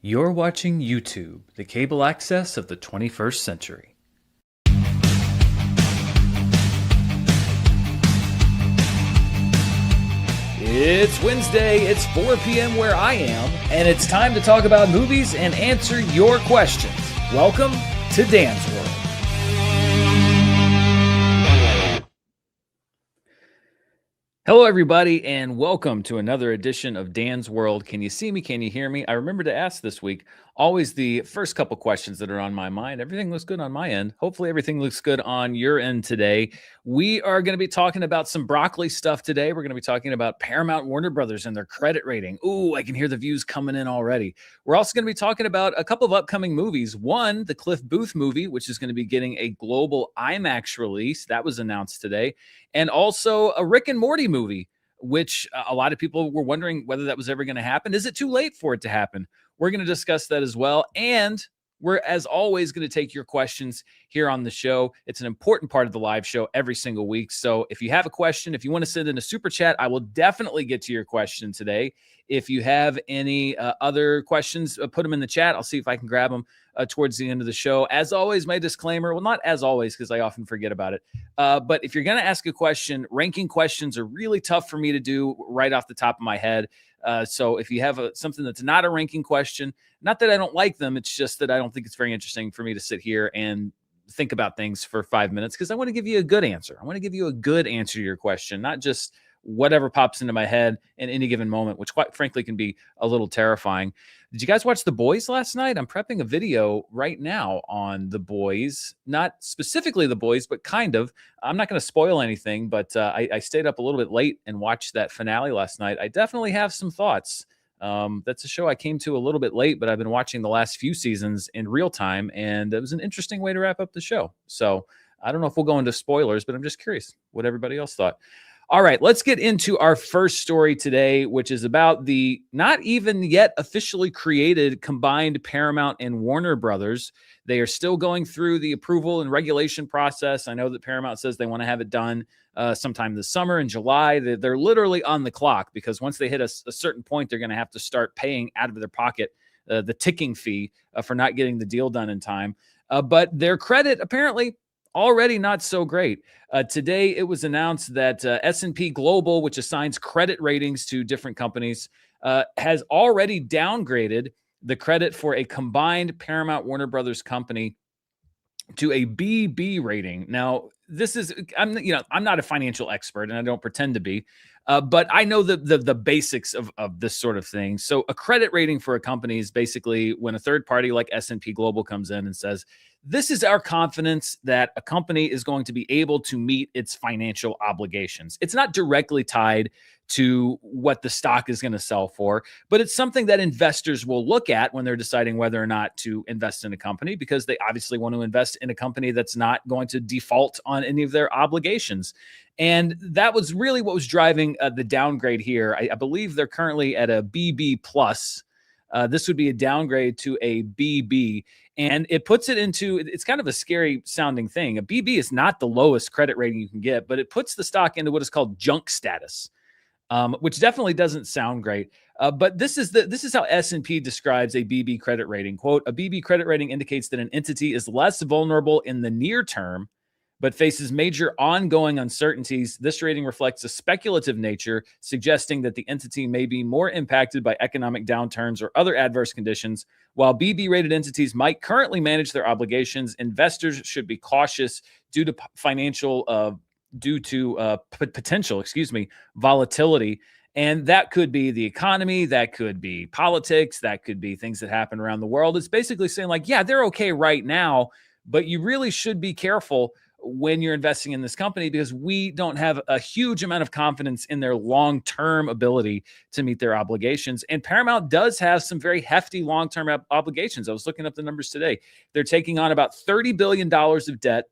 You're watching YouTube, the cable access of the 21st century. It's Wednesday, it's 4 p.m. where I am, and it's time to talk about movies and answer your questions. Welcome to Dan's World. Hello, everybody, and welcome to another edition of Dan's World. Can you see me? Can you hear me? I remember to ask this week, always the first couple questions that are on my mind. Everything looks good on my end. Hopefully, everything looks good on your end today. We are going to be talking about some broccoli stuff today. We're going to be talking about Paramount Warner Bros. And their credit rating. Ooh, I can hear the views coming in already. We're also going to be talking about a couple of upcoming movies. One, the Cliff Booth movie, which is going to be getting a global IMAX release. That was announced today. And also a Rick and Morty movie, which a lot of people were wondering whether that was ever going to happen. Is it too late for it to happen? We're going to discuss that as well. And we're, as always, going to take your questions here on the show. It's an important part of the live show every single week. So if you have a question, if you want to send in a super chat, I will definitely get to your question today. If you have any other questions, put them in the chat. I'll see if I can grab them towards the end of the show. As always, my disclaimer, well, not as always, because I often forget about it. But if you're going to ask a question, ranking questions are really tough for me to do right off the top of my head. So if you have something that's not a ranking question, not that I don't like them, it's just that I don't think it's very interesting for me to sit here and think about things for 5 minutes, because I want to give you a good answer. I want to give you a good answer to your question, not just whatever pops into my head in any given moment, which quite frankly can be a little terrifying. Did you guys watch The Boys last night? I'm prepping a video right now on The Boys, not specifically The Boys, but kind of. I'm not going to spoil anything, but I stayed up a little bit late and watched that finale last night. I definitely have some thoughts. That's a show I came to a little bit late, but I've been watching the last few seasons in real time, and it was an interesting way to wrap up the show. So I don't know if we'll go into spoilers, but I'm just curious what everybody else thought. All right, let's get into our first story today, which is about the not even yet officially created combined Paramount and Warner Bros. They are still going through the approval and regulation process. I know that Paramount says they want to have it done sometime this summer in July. They're literally on the clock, because once they hit a certain point, they're going to have to start paying out of their pocket the ticking fee for not getting the deal done in time. But their credit apparently already not so great. Today, it was announced that S&P Global, which assigns credit ratings to different companies, has already downgraded the credit for a combined Paramount Warner Brothers company to a BB rating. Now, this is, I'm not a financial expert, and I don't pretend to be, but I know the basics of this sort of thing. So a credit rating for a company is basically when a third party like S&P Global comes in and says, this is our confidence that a company is going to be able to meet its financial obligations. It's not directly tied to what the stock is going to sell for, but it's something that investors will look at when they're deciding whether or not to invest in a company, because they obviously want to invest in a company that's not going to default on any of their obligations. And that was really what was driving the downgrade here. I believe they're currently at a BB plus. This would be a downgrade to a BB, and it puts it into, it's kind of a scary sounding thing. A BB is not the lowest credit rating you can get, but it puts the stock into what is called junk status, which definitely doesn't sound great. But this is how S&P describes a BB credit rating. Quote, a BB credit rating indicates that an entity is less vulnerable in the near term, but faces major ongoing uncertainties. This rating reflects a speculative nature, suggesting that the entity may be more impacted by economic downturns or other adverse conditions. While BB-rated entities might currently manage their obligations, investors should be cautious due to potential volatility. And that could be the economy, that could be politics, that could be things that happen around the world. It's basically saying, like, yeah, they're okay right now, but you really should be careful when you're investing in this company, because we don't have a huge amount of confidence in their long-term ability to meet their obligations. And Paramount does have some very hefty long-term obligations. I was looking up the numbers today. They're taking on about $30 billion of debt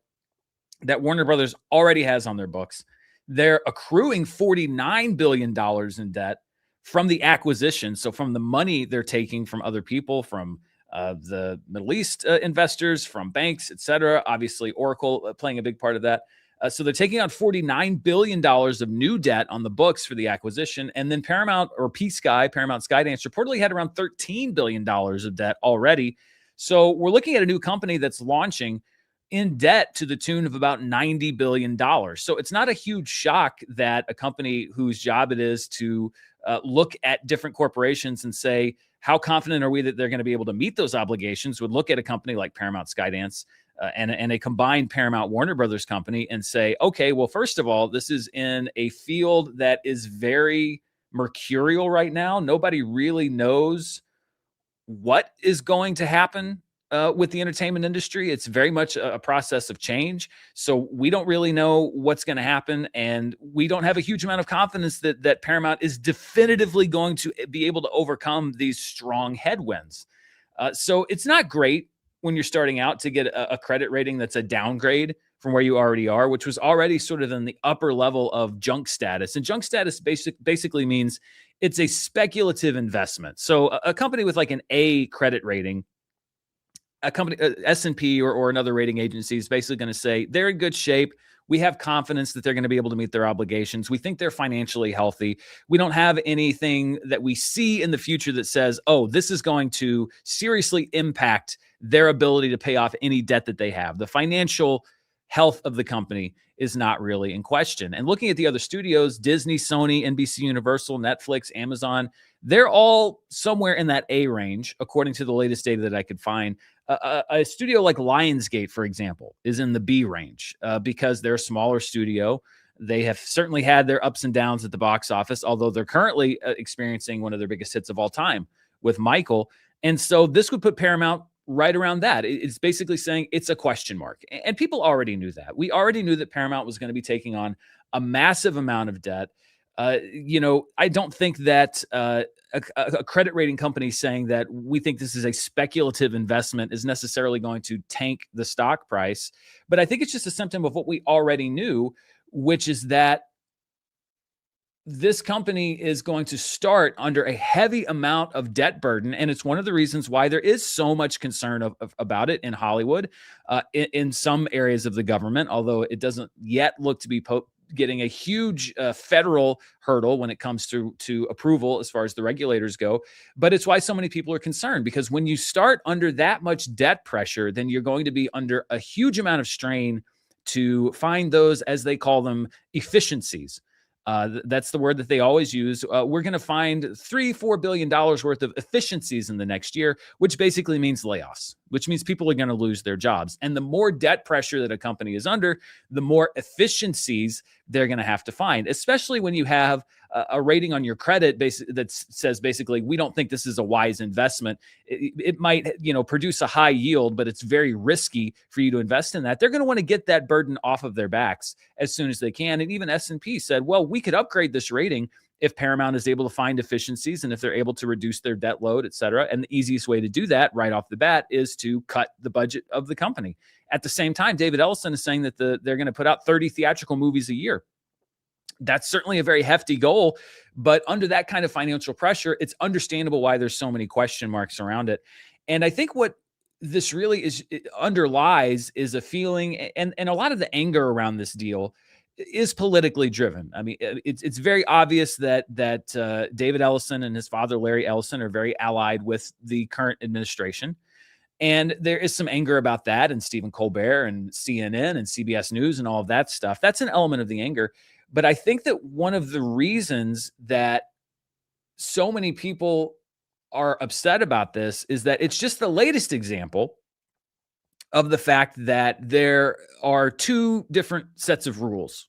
that Warner Brothers already has on their books. They're accruing $49 billion in debt from the acquisition. So from the money they're taking from other people, from the Middle East investors, from banks, et cetera. Obviously, Oracle playing a big part of that. So they're taking on $49 billion of new debt on the books for the acquisition. And then Paramount or Paramount Skydance reportedly had around $13 billion of debt already. So we're looking at a new company that's launching in debt to the tune of about $90 billion. So it's not a huge shock that a company whose job it is to look at different corporations and say, how confident are we that they're going to be able to meet those obligations, would look at a company like Paramount Skydance and a combined Paramount Warner Brothers company and say, okay, well, first of all, this is in a field that is very mercurial right now. Nobody really knows what is going to happen with the entertainment industry. It's very much a process of change. So we don't really know what's going to happen. And we don't have a huge amount of confidence that Paramount is definitively going to be able to overcome these strong headwinds. So it's not great when you're starting out to get a credit rating that's a downgrade from where you already are, which was already sort of in the upper level of junk status. And junk status basically means it's a speculative investment. So a company with like an A credit rating, a company, S&P or another rating agency is basically going to say they're in good shape. We have confidence that they're going to be able to meet their obligations. We think they're financially healthy. We don't have anything that we see in the future that says, oh, this is going to seriously impact their ability to pay off any debt that they have. The financial health of the company is not really in question. And looking at the other studios, Disney, Sony, NBC Universal, Netflix, Amazon, they're all somewhere in that A range, according to the latest data that I could find. A studio like Lionsgate, for example, is in the B range because they're a smaller studio. They have certainly had their ups and downs at the box office, although they're currently experiencing one of their biggest hits of all time with Michael. And so this would put Paramount right around that. It's basically saying it's a question mark. And people already knew that. We already knew that Paramount was going to be taking on a massive amount of debt. I don't think that a credit rating company saying that we think this is a speculative investment is necessarily going to tank the stock price. But I think it's just a symptom of what we already knew, which is that this company is going to start under a heavy amount of debt burden. And it's one of the reasons why there is so much concern about it in Hollywood, in some areas of the government, although it doesn't yet look to be getting a huge federal hurdle when it comes to approval as far as the regulators go. But it's why so many people are concerned, because when you start under that much debt pressure, then you're going to be under a huge amount of strain to find those, as they call them, efficiencies. That's the word that they always use. We're going to find $3-4 billion worth of efficiencies in the next year, which basically means layoffs, which means people are going to lose their jobs. And the more debt pressure that a company is under, the more efficiencies they're going to have to find, especially when you have a rating on your credit that says basically, we don't think this is a wise investment. It might, produce a high yield, but it's very risky for you to invest in that. They're going to want to get that burden off of their backs as soon as they can. And even S&P said, well, we could upgrade this rating if Paramount is able to find efficiencies and if they're able to reduce their debt load, et cetera. And the easiest way to do that right off the bat is to cut the budget of the company. At the same time, David Ellison is saying that they're going to put out 30 theatrical movies a year. That's certainly a very hefty goal, but under that kind of financial pressure, it's understandable why there's so many question marks around it. And I think what this really underlies is a feeling, and a lot of the anger around this deal is politically driven. I mean, it's very obvious that David Ellison and his father, Larry Ellison, are very allied with the current administration. And there is some anger about that, and Stephen Colbert and CNN and CBS News and all of that stuff. That's an element of the anger. But I think that one of the reasons that so many people are upset about this is that it's just the latest example of the fact that there are two different sets of rules.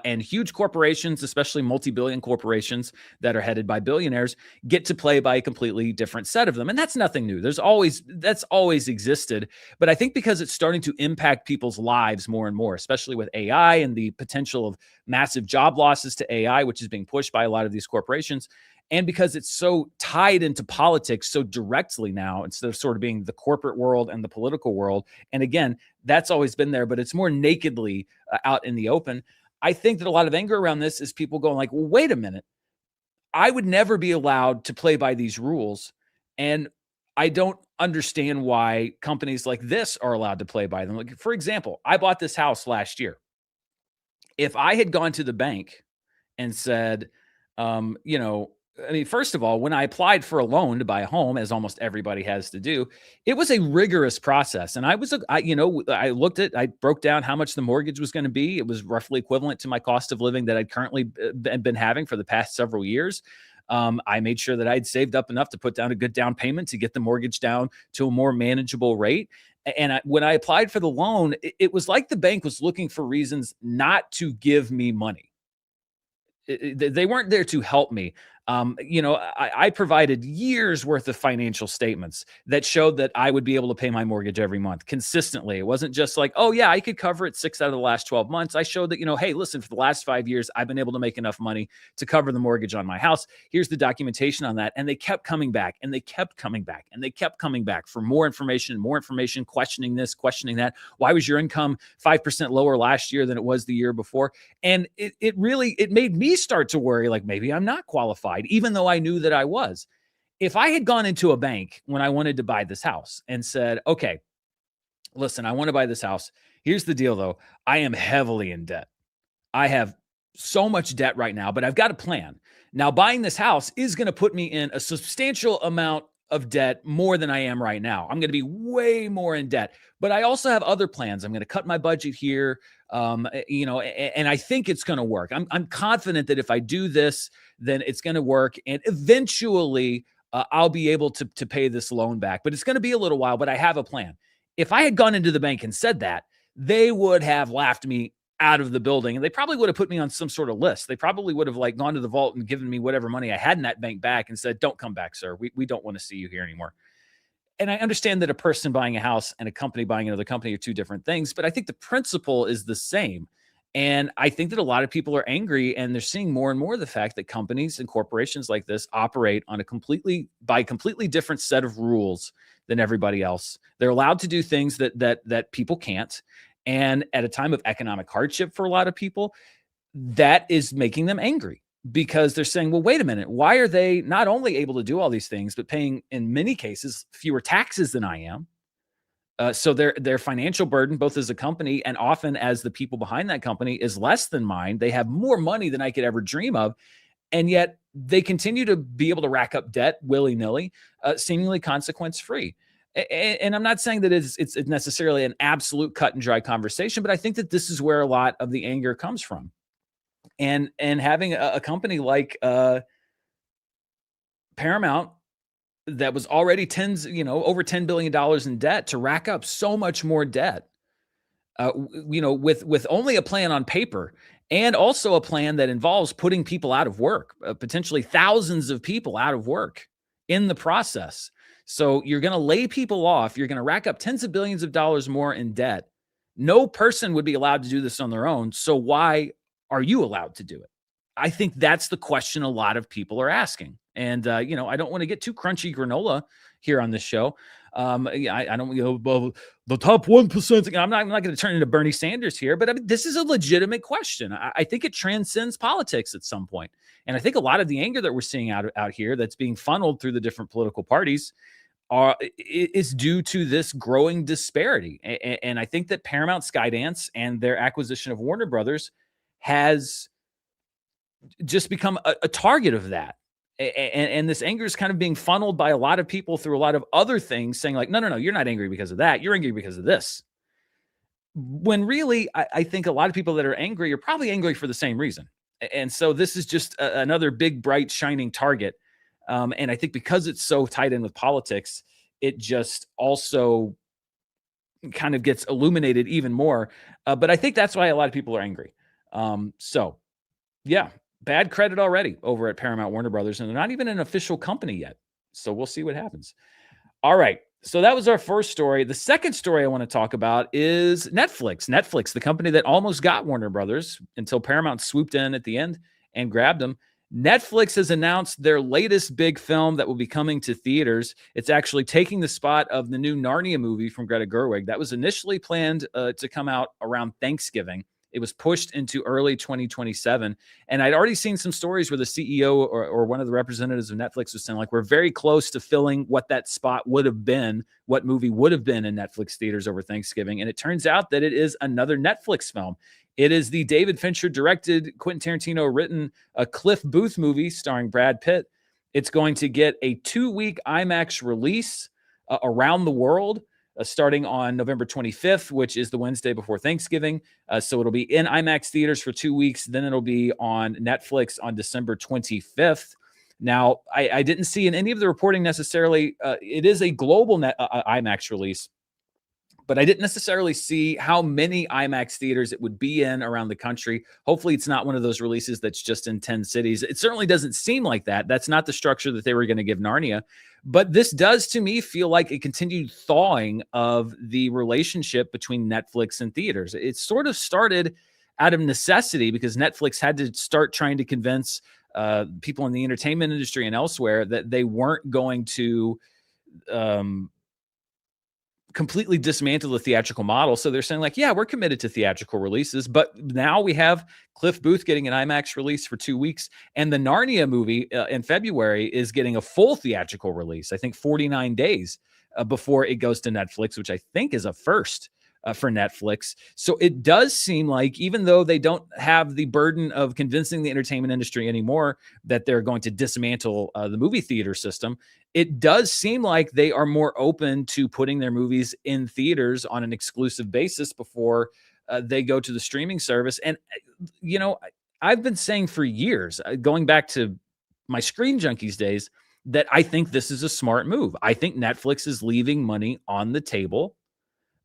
And huge corporations, especially multi-billion corporations that are headed by billionaires, get to play by a completely different set of them. And that's nothing new. That's always existed. But I think because it's starting to impact people's lives more and more, especially with AI and the potential of massive job losses to AI, which is being pushed by a lot of these corporations, and because it's so tied into politics so directly now, instead of sort of being the corporate world and the political world. And again, that's always been there, but it's more nakedly out in the open. I think that a lot of anger around this is people going like, well, wait a minute. I would never be allowed to play by these rules. And I don't understand why companies like this are allowed to play by them. Like, for example, I bought this house last year. If I had gone to the bank and said, you know, I mean, first of all, when I applied for a loan to buy a home, as almost everybody has to do, it was a rigorous process. And I looked at, I broke down how much the mortgage was going to be. It was roughly equivalent to my cost of living that I'd currently been having for the past several years. I made sure that I'd saved up enough to put down a good down payment to get the mortgage down to a more manageable rate. And when I applied for the loan, it was like the bank was looking for reasons not to give me money. They weren't there to help me. I provided years worth of financial statements that showed that I would be able to pay my mortgage every month consistently. It wasn't just like, oh yeah, I could cover it 6 out of the last 12 months. I showed that, hey, listen, for the last 5 years, I've been able to make enough money to cover the mortgage on my house. Here's the documentation on that. And they kept coming back and they kept coming back and they kept coming back for more information, questioning this, questioning that. Why was your income 5% lower last year than it was the year before? And it made me start to worry, like maybe I'm not qualified, even though I knew that I was. If I had gone into a bank when I wanted to buy this house and said, okay, listen, I want to buy this house. Here's the deal though. I am heavily in debt. I have so much debt right now, but I've got a plan. Now, buying this house is going to put me in a substantial amount of debt, more than I am right now. I'm going to be way more in debt, but I also have other plans. I'm going to cut my budget here, and I think it's going to work. I'm confident that if I do this, then it's going to work, and eventually I'll be able to pay this loan back. But it's going to be a little while. But I have a plan. If I had gone into the bank and said that, they would have laughed me out of the building, and they probably would have put me on some sort of list. They probably would have gone to the vault and given me whatever money I had in that bank back and said, don't come back, sir. We don't want to see you here anymore. And I understand that a person buying a house and a company buying another company are two different things, but I think the principle is the same. And I think that a lot of people are angry, and they're seeing more and more the fact that companies and corporations like this operate on a completely different set of rules than everybody else. They're allowed to do things that people can't. And at a time of economic hardship for a lot of people, that is making them angry, because they're saying, well, wait a minute, why are they not only able to do all these things, but paying, in many cases, fewer taxes than I am? So their financial burden, both as a company and often as the people behind that company, is less than mine. They have more money than I could ever dream of. And yet they continue to be able to rack up debt willy-nilly, seemingly consequence-free. And I'm not saying that it's necessarily an absolute cut and dry conversation, but I think that this is where a lot of the anger comes from. And having a company like Paramount that was already over $10 billion in debt, to rack up so much more debt, with only a plan on paper, and also a plan that involves putting people out of work, potentially thousands of people out of work in the process. So you're going to lay people off. You're going to rack up tens of billions of dollars more in debt. No person would be allowed to do this on their own. So why are you allowed to do it? I think that's the question a lot of people are asking. And, I don't want to get too crunchy granola here on this show. I don't, the top 1%. I'm not going to turn into Bernie Sanders here, but I mean, this is a legitimate question. I think it transcends politics at some point. And I think a lot of the anger that we're seeing out here that's being funneled through the different political parties is due to this growing disparity. And I think that Paramount Skydance and their acquisition of Warner Brothers has just become a target of that. And this anger is kind of being funneled by a lot of people through a lot of other things, saying like, no, you're not angry because of that. You're angry because of this. When really, I think a lot of people that are angry are probably angry for the same reason. And so this is just another big, bright, shining target. And I think because it's so tied in with politics, it just also kind of gets illuminated even more. But I think that's why a lot of people are angry. So yeah, bad credit already over at Paramount Warner Brothers, and they're not even an official company yet. So we'll see what happens. All right. So that was our first story. The second story I want to talk about is Netflix. Netflix, the company that almost got Warner Brothers until Paramount swooped in at the end and grabbed them. Netflix has announced their latest big film that will be coming to theaters. It's actually taking the spot of the new Narnia movie from Greta Gerwig that was initially planned to come out around Thanksgiving. It was pushed into early 2027. And I'd already seen some stories where the CEO or one of the representatives of Netflix was saying, like, we're very close to filling what that spot would have been, what movie would have been in Netflix theaters over Thanksgiving. And it turns out that it is another Netflix film. It is the David Fincher directed, Quentin Tarantino written, a Cliff Booth movie starring Brad Pitt. It's going to get a 2-week IMAX release around the world, starting on November 25th, which is the Wednesday before Thanksgiving. So it'll be in IMAX theaters for 2 weeks. Then it'll be on Netflix on December 25th. Now, I didn't see in any of the reporting necessarily, it is a global IMAX release, but I didn't necessarily see how many IMAX theaters it would be in around the country. Hopefully it's not one of those releases that's just in 10 cities. It certainly doesn't seem like that. That's not the structure that they were going to give Narnia. But this does, to me, feel like a continued thawing of the relationship between Netflix and theaters. It sort of started out of necessity because Netflix had to start trying to convince people in the entertainment industry and elsewhere that they weren't going to completely dismantle the theatrical model. So they're saying like, yeah, we're committed to theatrical releases, but now we have Cliff Booth getting an IMAX release for 2 weeks. And the Narnia movie in February is getting a full theatrical release. I think 49 days before it goes to Netflix, which I think is a first for Netflix. So it does seem like, even though they don't have the burden of convincing the entertainment industry anymore that they're going to dismantle the movie theater system, it does seem like they are more open to putting their movies in theaters on an exclusive basis before they go to the streaming service. And, you know, I've been saying for years, going back to my Screen Junkies days, that I think this is a smart move. I think Netflix is leaving money on the table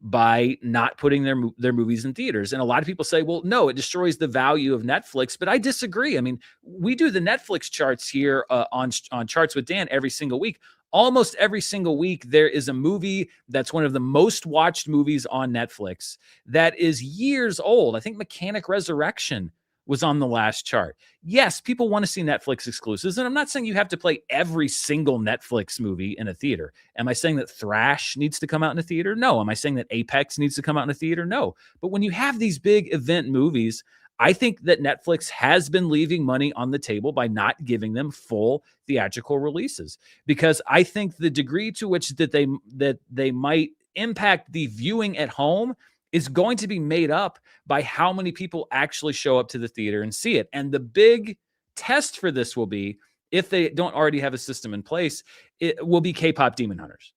by not putting their movies in theaters. And a lot of people say, well, no, it destroys the value of Netflix. But I disagree. I mean, we do the Netflix charts here on Charts with Dan every single week. Almost every single week, there is a movie that's one of the most watched movies on Netflix that is years old. I think Mechanic Resurrection was on the last chart. Yes, people want to see Netflix exclusives. And I'm not saying you have to play every single Netflix movie in a theater. Am I saying that Thrash needs to come out in a theater? No. Am I saying that Apex needs to come out in a theater? No. But when you have these big event movies, I think that Netflix has been leaving money on the table by not giving them full theatrical releases, because I think the degree to which that they might impact the viewing at home is going to be made up by how many people actually show up to the theater and see it. And the big test for this will be, if they don't already have a system in place, it will be K-pop Demon Hunters.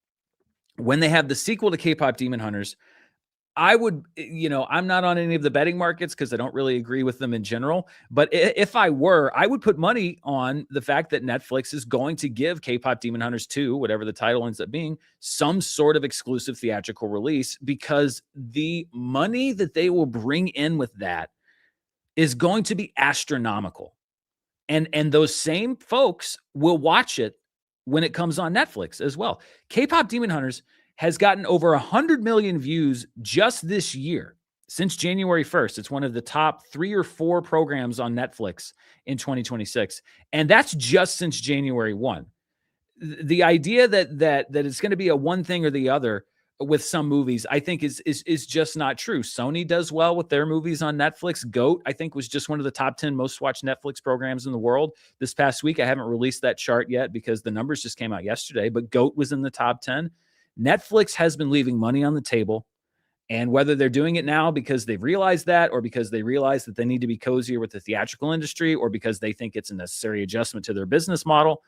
When they have the sequel to K-pop Demon Hunters, I would, I'm not on any of the betting markets because I don't really agree with them in general. But if I were, I would put money on the fact that Netflix is going to give K-pop Demon Hunters 2, whatever the title ends up being, some sort of exclusive theatrical release, because the money that they will bring in with that is going to be astronomical. And those same folks will watch it when it comes on Netflix as well. K-pop Demon Hunters has gotten over 100 million views just this year, since January 1st. It's one of the top 3 or 4 programs on Netflix in 2026. And that's just since January 1. The idea that it's going to be a one thing or the other with some movies, I think is just not true. Sony does well with their movies on Netflix. GOAT, I think, was just one of the top 10 most watched Netflix programs in the world this past week. I haven't released that chart yet because the numbers just came out yesterday, but GOAT was in the top 10. Netflix has been leaving money on the table, and whether they're doing it now because they've realized that, or because they realize that they need to be cozier with the theatrical industry, or because they think it's a necessary adjustment to their business model,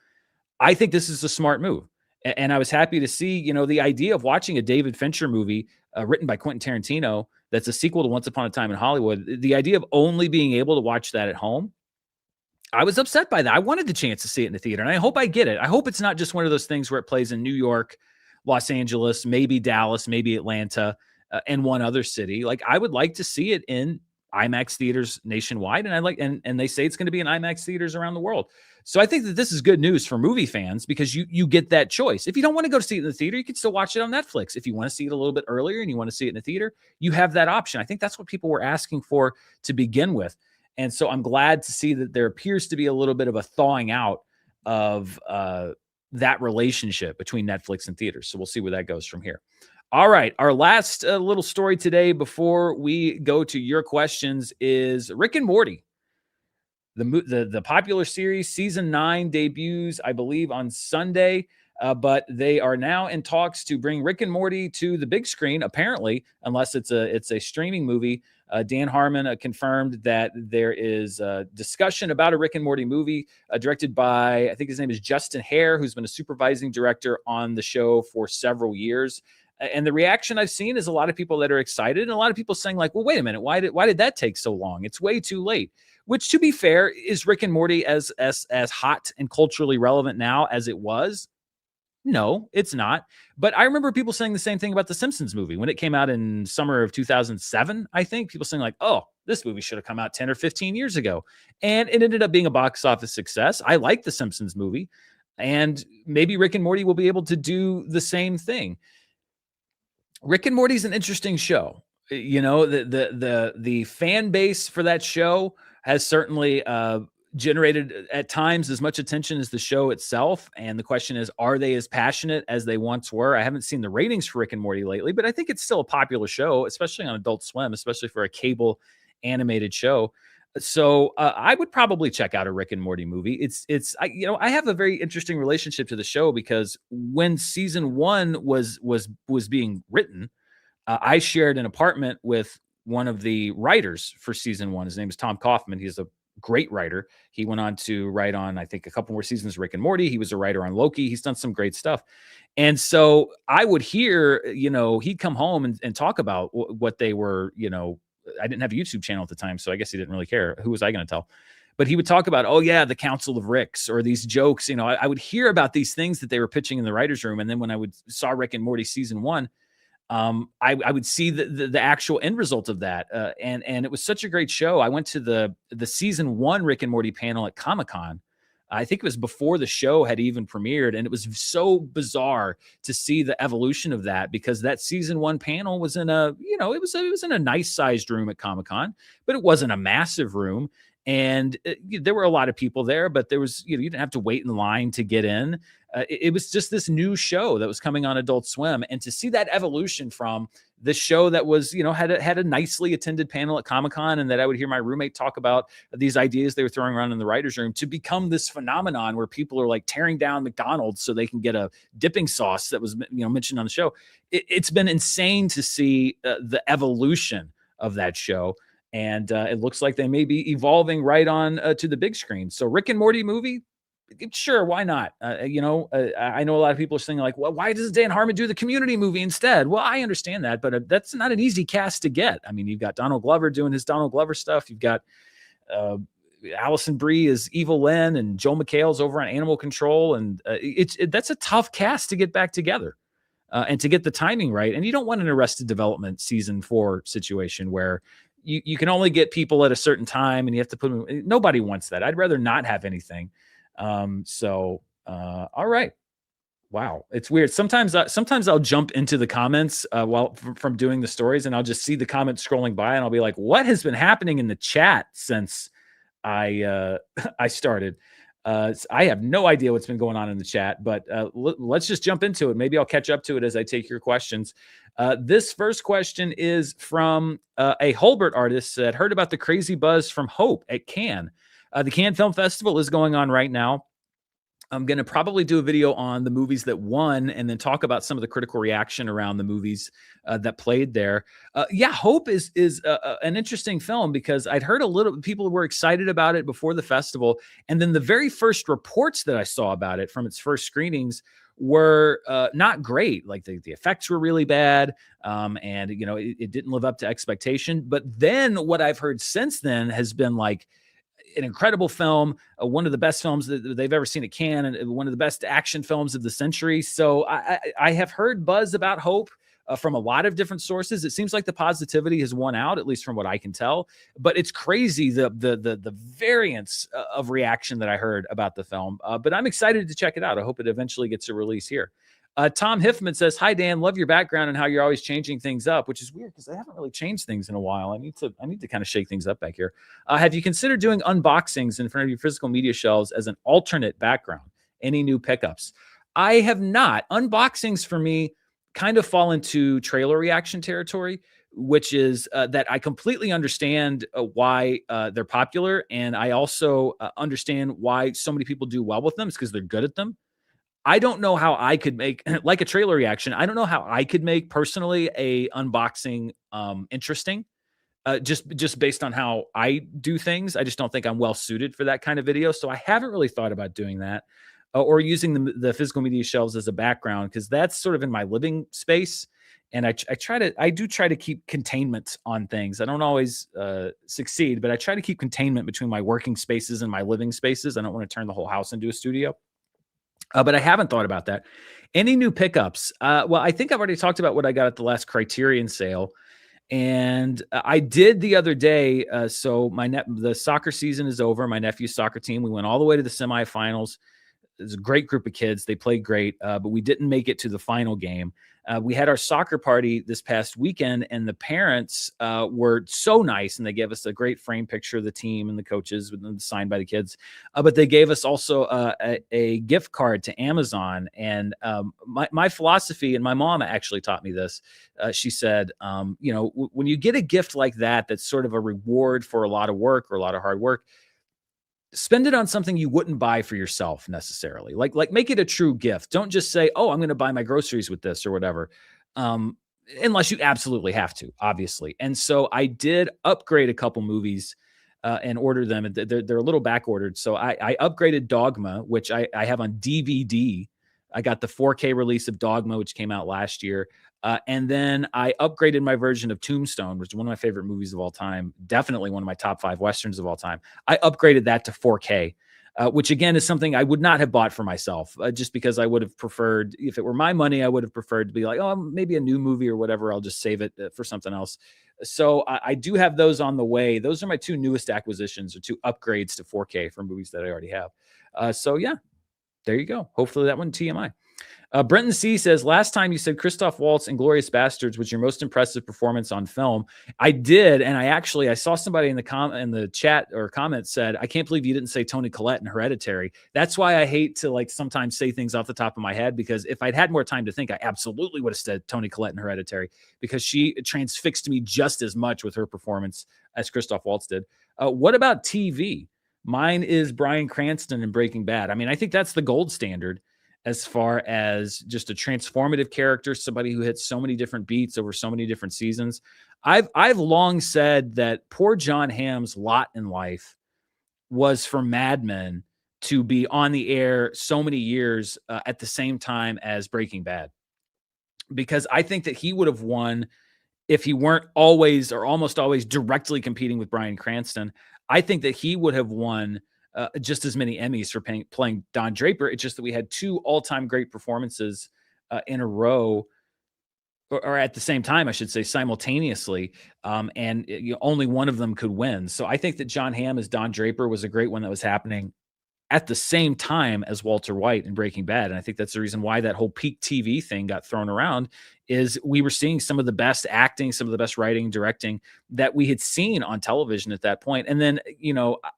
I think this is a smart move. And I was happy to see, the idea of watching a David Fincher movie written by Quentin Tarantino that's a sequel to Once Upon a Time in Hollywood, the idea of only being able to watch that at home, I was upset by that. I wanted the chance to see it in the theater, and I hope I get it. I hope it's not just one of those things where it plays in New York, Los Angeles, maybe Dallas, maybe Atlanta, and one other city. Like, I would like to see it in IMAX theaters nationwide, and and they say it's going to be in IMAX theaters around the world. So I think that this is good news for movie fans, because you get that choice. If you don't want to go see it in the theater, you can still watch it on Netflix. If you want to see it a little bit earlier and you want to see it in the theater, you have that option. I think that's what people were asking for to begin with. And so I'm glad to see that there appears to be a little bit of a thawing out of that relationship between Netflix and theaters. So we'll see where that goes from here. All right. Our last little story today before we go to your questions is Rick and Morty. The popular series season 9 debuts, I believe, on Sunday, but they are now in talks to bring Rick and Morty to the big screen, apparently, unless it's a streaming movie. Dan Harmon confirmed that there is a discussion about a Rick and Morty movie directed by, I think his name is Justin Hare, who's been a supervising director on the show for several years. And the reaction I've seen is a lot of people that are excited, and a lot of people saying like, well, wait a minute, why did that take so long? It's way too late. Which, to be fair, is Rick and Morty as hot and culturally relevant now as it was? No, it's not. But I remember people saying the same thing about the Simpsons movie when it came out in summer of 2007. I think people saying like, oh, this movie should have come out 10 or 15 years ago. And it ended up being a box office success. I like the Simpsons movie, and maybe Rick and Morty will be able to do the same thing. Rick and Morty's an interesting show. You know, the fan base for that show has certainly generated at times as much attention as the show itself. And the question is, are they as passionate as they once were? I haven't seen the ratings for Rick and Morty lately, but I think it's still a popular show, especially on Adult Swim, especially for a cable animated show. So I would probably check out a Rick and Morty movie. I have a very interesting relationship to the show because when season one was being written, I shared an apartment with one of the writers for season one. His name is Tom Kaufman. He's a great writer. He went on to write on, I think, a couple more seasons of Rick and Morty. He was a writer on Loki. He's done some great stuff. And so I would hear, he'd come home and talk about what they were, I didn't have a YouTube channel at the time, so I guess he didn't really care. Who was I going to tell? But he would talk about, oh yeah, the Council of Ricks or these jokes. I would hear about these things that they were pitching in the writer's room. And then when I saw Rick and Morty season one, I would see the actual end result of that. And it was such a great show. I went to the season one Rick and Morty panel at Comic-Con. I think it was before the show had even premiered. And it was so bizarre to see the evolution of that, because that season one panel was in it was in a nice sized room at Comic-Con, but it wasn't a massive room. And there were a lot of people there, but there was, you didn't have to wait in line to get in. It was just this new show that was coming on Adult Swim. And to see that evolution from the show that was, had a nicely attended panel at Comic-Con, and that I would hear my roommate talk about these ideas they were throwing around in the writer's room, to become this phenomenon where people are like tearing down McDonald's so they can get a dipping sauce that was, mentioned on the show. It's been insane to see the evolution of that show. And it looks like they may be evolving right on to the big screen. So Rick and Morty movie, sure, why not? I know a lot of people are saying like, well, why does Dan Harmon do the Community movie instead? Well, I understand that, but that's not an easy cast to get. I mean, you've got Donald Glover doing his Donald Glover stuff. You've got Allison Brie as Evil Lynn, and Joel McHale's over on Animal Control. And that's a tough cast to get back together and to get the timing right. And you don't want an Arrested Development season 4 situation where you can only get people at a certain time and you have to put them. Nobody wants that. I'd rather not have anything. All right. Wow. It's weird. Sometimes I'll jump into the comments while from doing the stories, and I'll just see the comments scrolling by, and I'll be like, what has been happening in the chat since I started? I have no idea what's been going on in the chat, but let's just jump into it. Maybe I'll catch up to it as I take your questions. This first question is from a Holbert artist that heard about the crazy buzz from Hope at Cannes. The Cannes Film Festival is going on right now. I'm going to probably do a video on the movies that won, and then talk about some of the critical reaction around the movies that played there. Hope is an interesting film, because I'd heard people were excited about it before the festival. And then the very first reports that I saw about it from its first screenings were not great. Like the effects were really bad. And it didn't live up to expectation. But then what I've heard since then has been like an incredible film, one of the best films that they've ever seen at Cannes, and one of the best action films of the century. So I have heard buzz about Hope from a lot of different sources. It seems like the positivity has won out, at least from what I can tell. But it's crazy the variance of reaction that I heard about the film. But I'm excited to check it out. I hope it eventually gets a release here. Tom Hiffman says, hi, Dan, love your background and how you're always changing things up, which is weird because I haven't really changed things in a while. I need to kind of shake things up back here. Have you considered doing unboxings in front of your physical media shelves as an alternate background? Any new pickups? I have not. Unboxings for me kind of fall into trailer reaction territory, which is that I completely understand why they're popular. And I also understand why so many people do well with them. It's because they're good at them. I don't know how I could make like a trailer reaction. I don't know how I could make personally a unboxing interesting. just based on how I do things. I just don't think I'm well suited for that kind of video. So I haven't really thought about doing that, or using the physical media shelves as a background, because that's sort of in my living space. And I do try to keep containment on things. I don't always succeed, but I try to keep containment between my working spaces and my living spaces. I don't want to turn the whole house into a studio. But I haven't thought about that. Any new pickups? Well, I think I've already talked about what I got at the last Criterion sale. And I did the other day. So the soccer season is over. My nephew's soccer team. We went all the way to the semifinals. It was a great group of kids. They played great, but we didn't make it to the final game. We had our soccer party this past weekend, and the parents were so nice, and they gave us a great frame picture of the team and the coaches, signed by the kids. But they gave us also a gift card to Amazon. And my philosophy, and my mom actually taught me this. She said, when you get a gift like that, that's sort of a reward for a lot of work or a lot of hard work, spend it on something you wouldn't buy for yourself necessarily. Like make it a true gift. Don't just say, "Oh, I'm going to buy my groceries with this," or whatever. Unless you absolutely have to, obviously. And so I did upgrade a couple movies and order them. They're a little back ordered. So I upgraded Dogma, which I have on DVD. I got the 4K release of Dogma, which came out last year. And then I upgraded my version of Tombstone, which is one of my favorite movies of all time. Definitely one of my top 5 Westerns of all time. I upgraded that to 4K, which again is something I would not have bought for myself, just because I would have preferred, if it were my money, I would have preferred to be like, oh, maybe a new movie or whatever. I'll just save it for something else. So I do have those on the way. Those are my 2 newest acquisitions, or 2 upgrades to 4K for movies that I already have. So yeah, there you go. Hopefully that one TMI. Brenton C says, last time you said Christoph Waltz in Glorious Bastards was your most impressive performance on film. I did. And I saw somebody in the chat or comments said, I can't believe you didn't say Toni Collette in Hereditary. That's why I hate to sometimes say things off the top of my head, because if I'd had more time to think, I absolutely would have said Toni Collette in Hereditary, because she transfixed me just as much with her performance as Christoph Waltz did. What about TV? Mine is Bryan Cranston in Breaking Bad. I mean, I think that's the gold standard as far as just a transformative character, somebody who hits so many different beats over so many different seasons. I've long said that poor Jon Hamm's lot in life was for Mad Men to be on the air so many years at the same time as Breaking Bad, because I think that he would have won if he weren't always or almost always directly competing with Bryan Cranston. I think that he would have won just as many Emmys for playing Don Draper. It's just that we had 2 all-time great performances in a row, or at the same time, I should say, simultaneously, and only one of them could win. So I think that Jon Hamm as Don Draper was a great one that was happening at the same time as Walter White in Breaking Bad. And I think that's the reason why that whole peak TV thing got thrown around, is we were seeing some of the best acting, some of the best writing, directing that we had seen on television at that point. And then,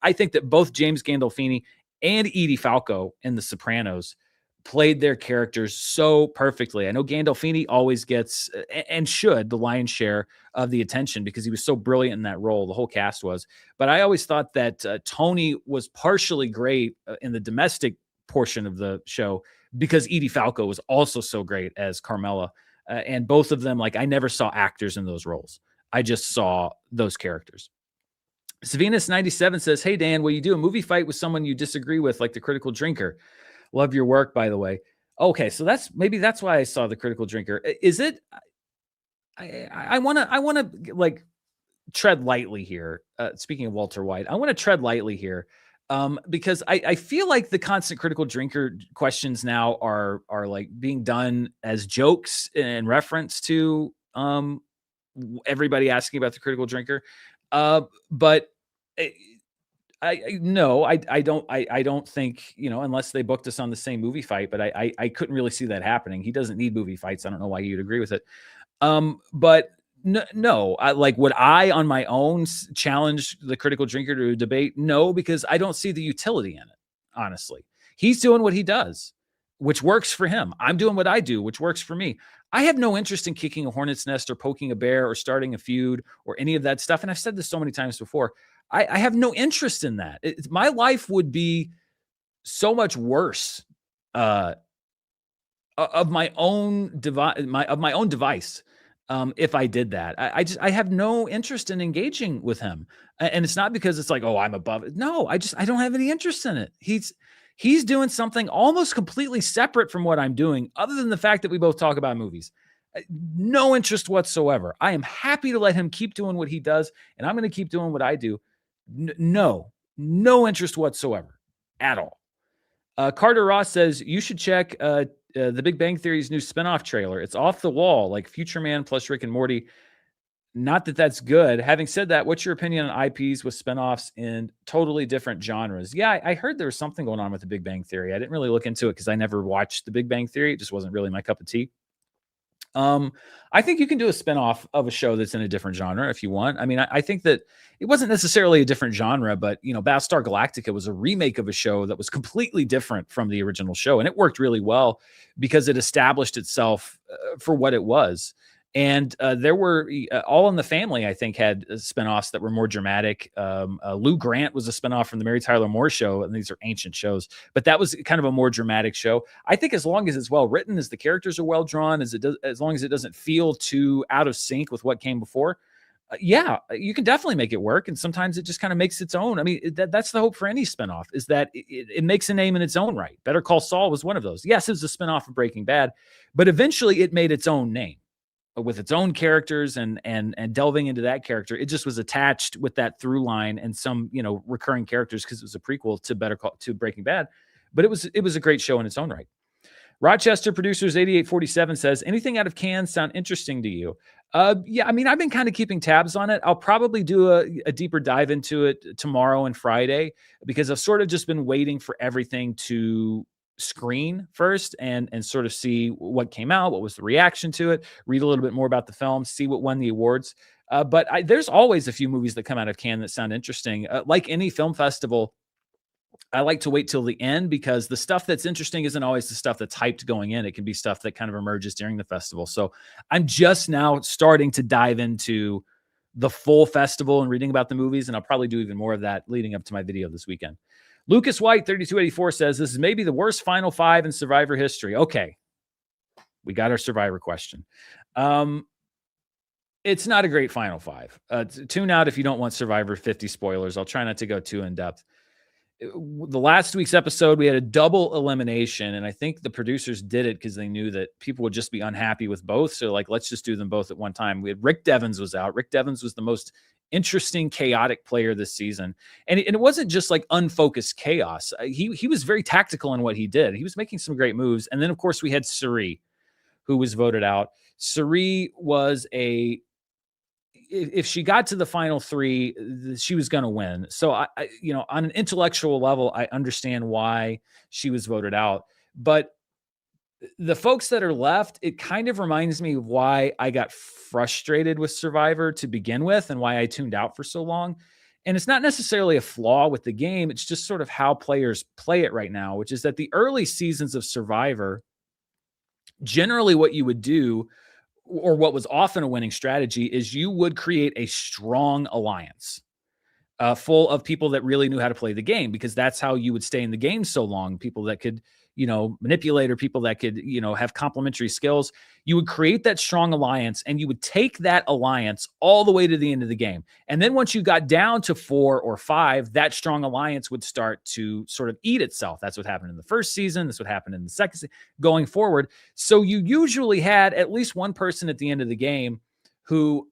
I think that both James Gandolfini and Edie Falco in The Sopranos played their characters so perfectly. I know Gandolfini always gets, and should, the lion's share of the attention, because he was so brilliant in that role. The whole cast was. But I always thought that Tony was partially great in the domestic portion of the show, because Edie Falco was also so great as Carmela. And both of them, I never saw actors in those roles. I just saw those characters. Savinus97 says, hey, Dan, will you do a movie fight with someone you disagree with, like The Critical Drinker? Love your work, by the way. Okay, so that's why I saw The Critical Drinker. Is it? I want to tread lightly here. Speaking of Walter White, I want to tread lightly here, because I feel like the constant Critical Drinker questions now are being done as jokes in reference to everybody asking about The Critical Drinker, but. I don't think, unless they booked us on the same movie fight, but I couldn't really see that happening. He doesn't need movie fights. I don't know why you'd agree with it. But no, would I on my own challenge The Critical Drinker to a debate? No, because I don't see the utility in it. Honestly, he's doing what he does, which works for him. I'm doing what I do, which works for me. I have no interest in kicking a hornet's nest or poking a bear or starting a feud or any of that stuff. And I've said this so many times before. I have no interest in that. My life would be so much worse of my own device if I did that. I have no interest in engaging with him. And it's not because it's like, oh, I'm above it. No, I don't have any interest in it. He's doing something almost completely separate from what I'm doing, other than the fact that we both talk about movies. No interest whatsoever. I am happy to let him keep doing what he does, and I'm going to keep doing what I do. No interest whatsoever at all. Carter Ross says you should check The Big Bang Theory's new spinoff trailer. It's off the wall, like Future Man plus Rick and Morty. Not that that's good. Having said that, what's your opinion on IPs with spinoffs in totally different genres? Yeah, I heard there was something going on with The Big Bang Theory. I didn't really look into it because I never watched The Big Bang Theory. It just wasn't really my cup of tea. I think you can do a spinoff of a show that's in a different genre if you want. I mean, I think that it wasn't necessarily a different genre, but Battlestar Galactica was a remake of a show that was completely different from the original show, and it worked really well because it established itself for what it was. And there were All in the Family, I think, had spinoffs that were more dramatic. Lou Grant was a spinoff from the Mary Tyler Moore Show, and these are ancient shows, but that was kind of a more dramatic show. I think as long as it's well written, as the characters are well drawn, as long as it doesn't feel too out of sync with what came before, yeah, you can definitely make it work. And sometimes it just kind of makes its own. I mean, that's the hope for any spinoff, is that it makes a name in its own right. Better Call Saul was one of those. Yes, it was a spinoff of Breaking Bad, but eventually it made its own name with its own characters and delving into that character. It just was attached with that through line and some, recurring characters because it was a prequel to Breaking Bad. But it was a great show in its own right. Rochester Producers 8847 says, anything out of Cannes sound interesting to you? Yeah, I mean, I've been kind of keeping tabs on it. I'll probably do a deeper dive into it tomorrow and Friday, because I've sort of just been waiting for everything to screen first and sort of see what came out, what was the reaction to it, read a little bit more about the film, see what won the awards. But there's always a few movies that come out of Cannes that sound interesting. Like any film festival, I like to wait till the end, because the stuff that's interesting isn't always the stuff that's hyped going in. It can be stuff that kind of emerges during the festival. So I'm just now starting to dive into the full festival and reading about the movies, and I'll probably do even more of that leading up to my video this weekend. Lucas White 3284 says, this is maybe the worst Final Five in Survivor history. Okay, we got our Survivor question. It's not a great Final Five. Tune out if you don't want Survivor 50 spoilers. I'll try not to go too in depth. The last week's episode, we had a double elimination, and I think the producers did it because they knew that people would just be unhappy with both. So, let's just do them both at one time. We had Rick Devens was out. Rick Devens was the most interesting, chaotic player this season, and it wasn't just like unfocused chaos. He was very tactical in what he did. He was making some great moves, and then of course we had Suri, who was voted out. Suri was if she got to the final three, she was going to win. So I, on an intellectual level, I understand why she was voted out. But the folks that are left, it kind of reminds me of why I got frustrated with Survivor to begin with and why I tuned out for so long. And it's not necessarily a flaw with the game. It's just sort of how players play it right now, which is that the early seasons of Survivor, generally what you would do, or what was often a winning strategy, is you would create a strong alliance full of people that really knew how to play the game, because that's how you would stay in the game so long. People that could, manipulate, or people that could, have complementary skills. You would create that strong alliance, and you would take that alliance all the way to the end of the game. And then once you got down to 4 or 5, that strong alliance would start to sort of eat itself. That's what happened in the first season. That's what happened in the second season, going forward. So you usually had at least one person at the end of the game who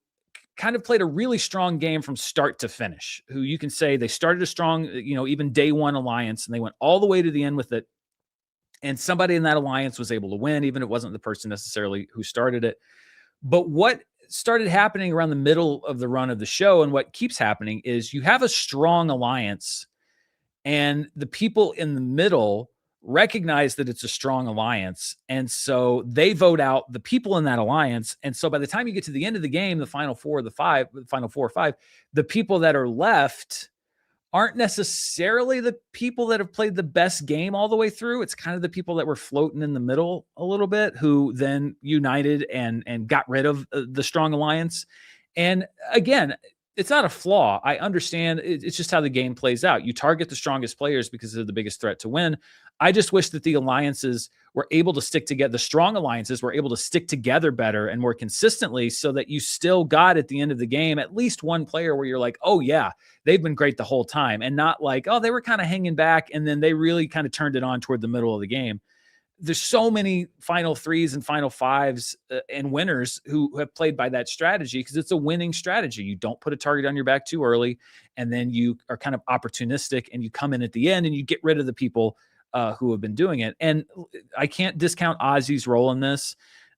kind of played a really strong game from start to finish, who you can say they started a strong, even day one alliance, and they went all the way to the end with it. And somebody in that alliance was able to win, even if it wasn't the person necessarily who started it. But what started happening around the middle of the run of the show, and what keeps happening, is you have a strong alliance, and the people in the middle recognize that it's a strong alliance. And so they vote out the people in that alliance. And so by the time you get to the end of the game, the final 4 or 5, the people that are left aren't necessarily the people that have played the best game all the way through. It's kind of the people that were floating in the middle a little bit, who then united and got rid of the strong alliance. And again, it's not a flaw. I understand it's just how the game plays out. You target the strongest players because they're the biggest threat to win. I just wish that the alliances were able to stick together. The strong alliances were able to stick together better and more consistently so that you still got at the end of the game at least one player where you're like, oh, yeah, they've been great the whole time. And not like, oh, they were kind of hanging back and then they really kind of turned it on toward the middle of the game. There's so many final threes and final fives and winners who have played by that strategy because it's a winning strategy. You don't put a target on your back too early, and then you are kind of opportunistic and you come in at the end and you get rid of the people who have been doing it. And I can't discount Ozzy's role in this.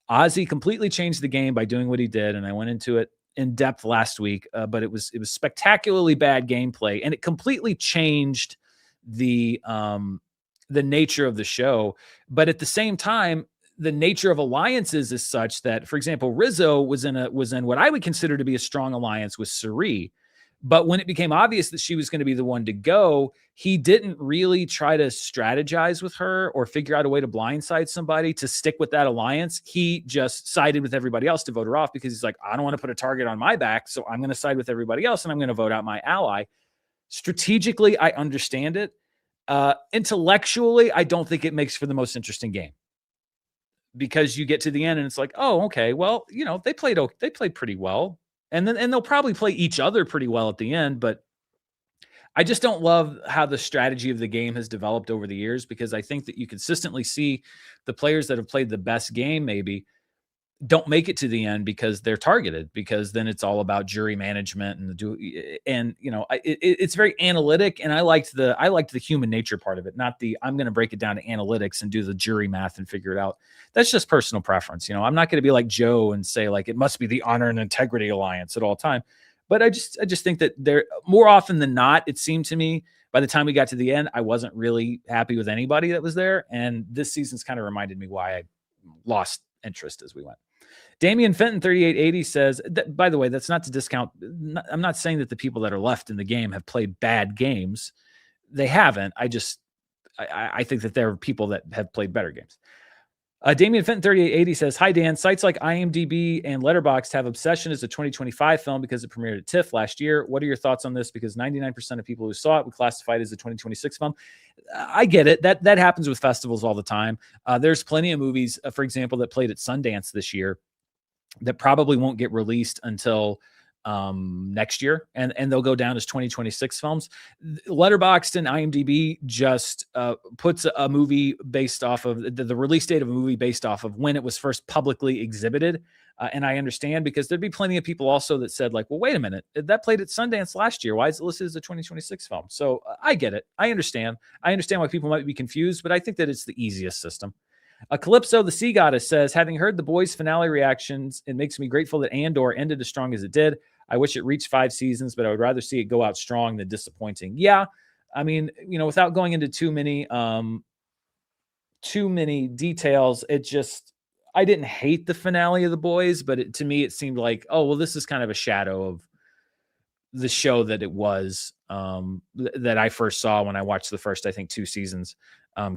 Ozzy completely changed the game by doing what he did, and I went into it in depth last week, but it was spectacularly bad gameplay, and it completely changed the nature of the show. But at the same time, the nature of alliances is such that, for example, Rizzo was in what I would consider to be a strong alliance with Suri. But when it became obvious that she was going to be the one to go, he didn't really try to strategize with her or figure out a way to blindside somebody to stick with that alliance. He just sided with everybody else to vote her off because he's like, I don't want to put a target on my back, so I'm going to side with everybody else and I'm going to vote out my ally. Strategically, I understand it. Intellectually, I don't think it makes for the most interesting game because you get to the end and it's like, oh, okay, well, they played pretty well, and they'll probably play each other pretty well at the end. But I just don't love how the strategy of the game has developed over the years because I think that you consistently see the players that have played the best game maybe don't make it to the end because they're targeted, because then it's all about jury management it's very analytic. And I liked the human nature part of it, not the, I'm going to break it down to analytics and do the jury math and figure it out. That's just personal preference. I'm not going to be like Joe and say like, it must be the honor and integrity alliance at all time. But I just think that there more often than not, it seemed to me by the time we got to the end, I wasn't really happy with anybody that was there. And this season's kind of reminded me why I lost interest as we went. Damian Fenton 3880 says, by the way, that's not to discount. I'm not saying that the people that are left in the game have played bad games. They haven't. I think that there are people that have played better games. Damian Fenton 3880 says, hi, Dan. Sites like IMDb and Letterboxd have Obsession as a 2025 film because it premiered at TIFF last year. What are your thoughts on this? Because 99% of people who saw it would classify it as a 2026 film. I get it. That happens with festivals all the time. There's plenty of movies, for example, that played at Sundance this year that probably won't get released until next year, and they'll go down as 2026 films. Letterboxd and IMDb just puts a movie based off of the release date of a movie based off of when it was first publicly exhibited. And I understand because there'd be plenty of people also that said like, well, wait a minute, that played at Sundance last year. Why is it listed as a 2026 film? So I get it. I understand why people might be confused, but I think that it's the easiest system. Calypso, the Sea Goddess, says, having heard the boys' finale reactions, it makes me grateful that Andor ended as strong as it did. I wish it reached 5 seasons, but I would rather see it go out strong than disappointing. Yeah, I mean, without going into too many details, I didn't hate the finale of the boys, but to me, it seemed like, oh, well, this is kind of a shadow of the show that it was that I first saw when I watched the first, I think, 2 seasons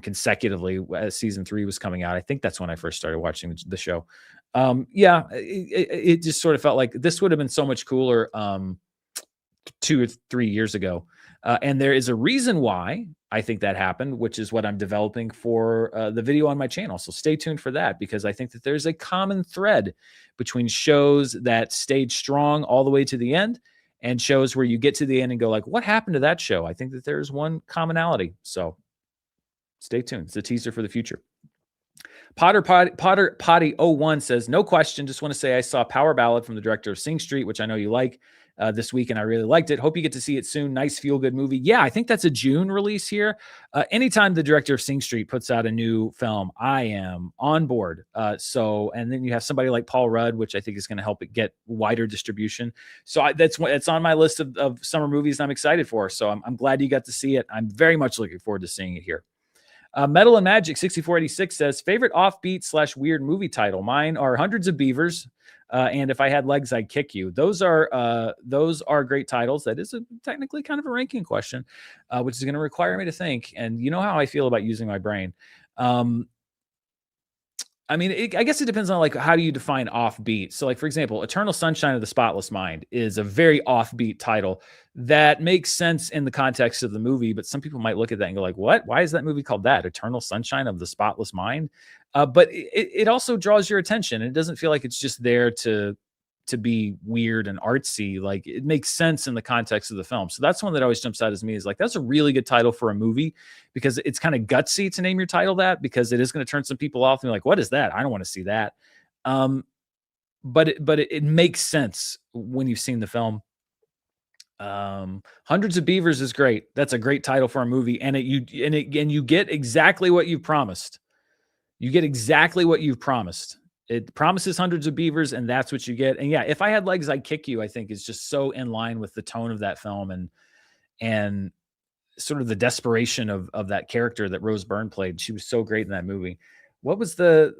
consecutively as season 3 was coming out. I think that's when I first started watching the show. It just sort of felt like this would have been so much cooler 2 or 3 years ago. And there is a reason why I think that happened, which is what I'm developing for the video on my channel. So stay tuned for that, because I think that there's a common thread between shows that stayed strong all the way to the end and shows where you get to the end and go like, what happened to that show? I think that there's one commonality. So stay tuned. It's a teaser for the future. Potter Potty 01 says, no question. Just want to say I saw Power Ballad from the director of Sing Street, which I know you like, this week, and I really liked it. Hope you get to see it soon. Nice feel-good movie. Yeah, I think that's a June release here. Anytime the director of Sing Street puts out a new film, I am on board. And then you have somebody like Paul Rudd, which I think is going to help it get wider distribution. So that's on my list of summer movies I'm excited for. So I'm glad you got to see it. I'm very much looking forward to seeing it here. Metal and Magic 6486 says, favorite offbeat / weird movie title. Mine are Hundreds of Beavers and If I Had Legs, I'd Kick You. Those are great titles. That is technically kind of a ranking question, which is going to require me to think. And you know how I feel about using my brain. I mean, I guess it depends on like how do you define offbeat. So, like for example, Eternal Sunshine of the Spotless Mind is a very offbeat title that makes sense in the context of the movie, but some people might look at that and go like, "What? Why is that movie called that? Eternal Sunshine of the Spotless Mind?" But it also draws your attention. It doesn't feel like it's just there to be weird and artsy. Like it makes sense in the context of the film. So that's one that always jumps out as me is like that's a really good title for a movie because it's kind of gutsy to name your title that because it is going to turn some people off and be like, what is that? I don't want to see that. Um, but it makes sense when you've seen the film. Hundreds of Beavers is great. That's a great title for a movie, and you get exactly what you promised. You get exactly what you've promised. It promises hundreds of beavers, and that's what you get. And yeah, If I Had Legs, I'd Kick You, I think is just so in line with the tone of that film and sort of the desperation of that character that Rose Byrne played. She was so great in that movie. What was the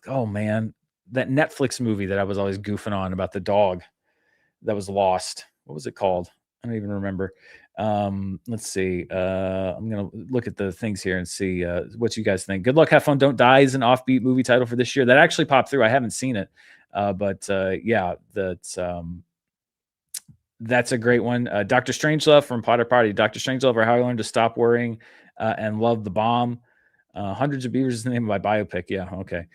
oh man, that Netflix movie that I was always goofing on about the dog that was lost. What was it called? I don't even remember. Let's see. I'm gonna look at the things here and see what you guys think. Good Luck, Have Fun, Don't Die is an offbeat movie title for this year that actually popped through. I haven't seen it, but yeah, that's a great one. Dr. Strangelove from Potter Party. Dr. Strangelove, or How I Learned to Stop Worrying and Love the Bomb. Hundreds of Beavers is the name of my biopic. Yeah, okay.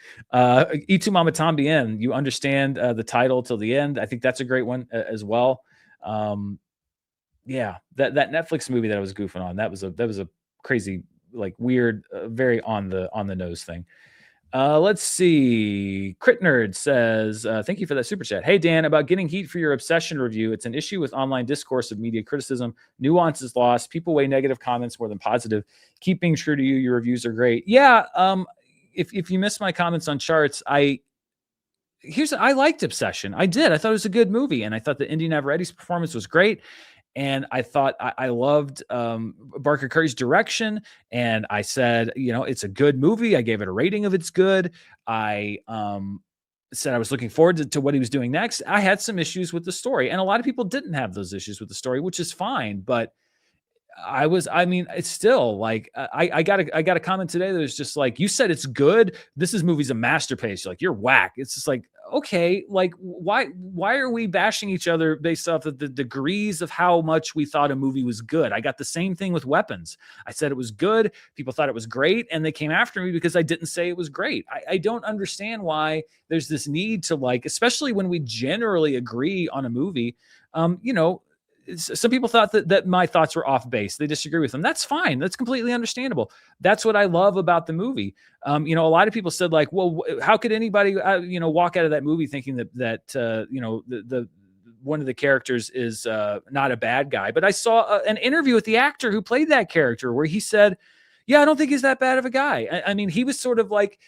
Itu Mama Tambien. You understand the title till the end. I think that's a great one as well. Yeah, that Netflix movie that I was goofing on, that was a crazy, like weird, very on the nose thing. Let's see. Crit Nerd says, thank you for that super chat. Hey, Dan, about getting heat for your Obsession review. It's an issue with online discourse of media criticism. Nuance is lost. People weigh negative comments more than positive. Keep being true to you. Your reviews are great. Yeah. If you missed my comments on charts, I liked Obsession. I did. I thought it was a good movie. And I thought that Indy Navarrette's performance was great. And I thought I loved Barker Curry's direction. And I said, it's a good movie. I gave it a rating of it's good. I said I was looking forward to what he was doing next. I had some issues with the story. And a lot of people didn't have those issues with the story, which is fine. But it's still like I got a comment today that was just like, you said it's good. This movie's a masterpiece. Like, you're whack. It's just like, okay, like why are we bashing each other based off of the degrees of how much we thought a movie was good? I got the same thing with Weapons. I said it was good. People thought it was great, and they came after me because I didn't say it was great. I don't understand why there's this need to, like, especially when we generally agree on a movie. Some people thought that my thoughts were off base. They disagree with them. That's fine. That's completely understandable. That's what I love about the movie. A lot of people said, like, well, how could anybody, walk out of that movie thinking that the one of the characters is not a bad guy? But I saw an interview with the actor who played that character where he said, yeah, I don't think he's that bad of a guy. He was sort of like,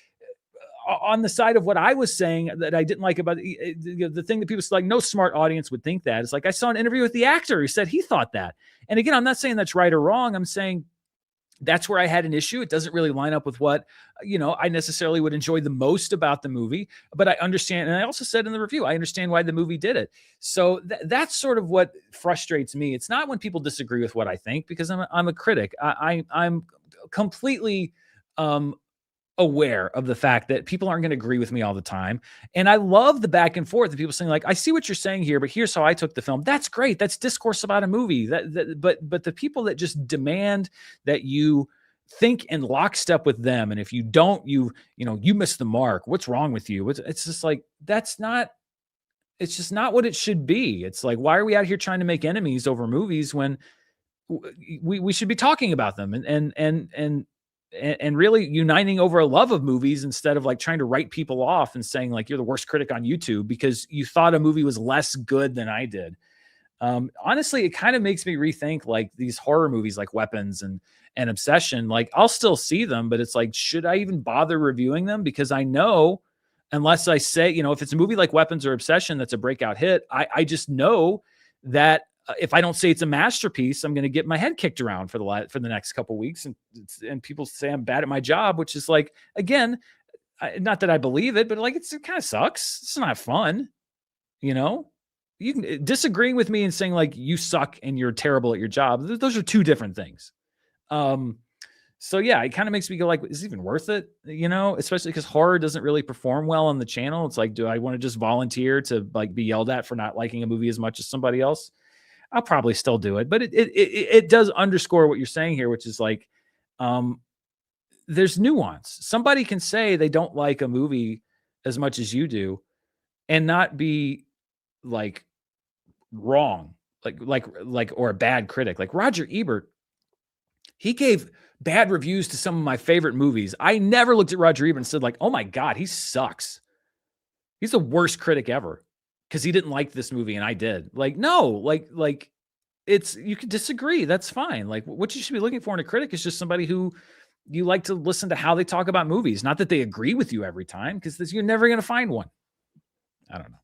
on the side of what I was saying that I didn't like about the thing that people said, like, no smart audience would think that. It's like, I saw an interview with the actor who said he thought that. And again, I'm not saying that's right or wrong. I'm saying that's where I had an issue. It doesn't really line up with what, I necessarily would enjoy the most about the movie, but I understand. And I also said in the review, I understand why the movie did it. So that's sort of what frustrates me. It's not when people disagree with what I think, because I'm a critic. I'm completely, aware of the fact that people aren't going to agree with me all the time. And I love the back and forth of people saying, like, I see what you're saying here, but here's how I took the film. That's great. That's discourse about a movie. But the people that just demand that you think in lockstep with them, and if you don't, you miss the mark. What's wrong with you? It's just like, it's just not what it should be. It's like, why are we out here trying to make enemies over movies when we should be talking about them and really uniting over a love of movies, instead of like trying to write people off and saying, like, you're the worst critic on YouTube because you thought a movie was less good than I did. Honestly, it kind of makes me rethink, like, these horror movies like Weapons and Obsession. Like, I'll still see them, but it's like, should I even bother reviewing them? Because I know, unless I say, if it's a movie like Weapons or Obsession that's a breakout hit, I just know that if I don't say it's a masterpiece, I'm going to get my head kicked around for the next couple of weeks, and people say I'm bad at my job, which is like, again, not that I believe it, but like, it kind of sucks. It's not fun, You can disagreeing with me and saying, like, you suck and you're terrible at your job. Those are two different things. So yeah, it kind of makes me go like, is it even worth it? Especially because horror doesn't really perform well on the channel. It's like, do I want to just volunteer to like be yelled at for not liking a movie as much as somebody else? I'll probably still do it, but it does underscore what you're saying here, which is like, um, there's nuance. Somebody can say they don't like a movie as much as you do, and not be like wrong, or a bad critic. Like Roger Ebert, he gave bad reviews to some of my favorite movies. I never looked at Roger Ebert and said like, "Oh my god, he sucks. He's the worst critic ever," because he didn't like this movie and I did. Like, no, like it's you can disagree. That's fine. Like what you should be looking for in a critic is just somebody who you like to listen to how they talk about movies, not that they agree with you every time, because you're never going to find one. I don't know.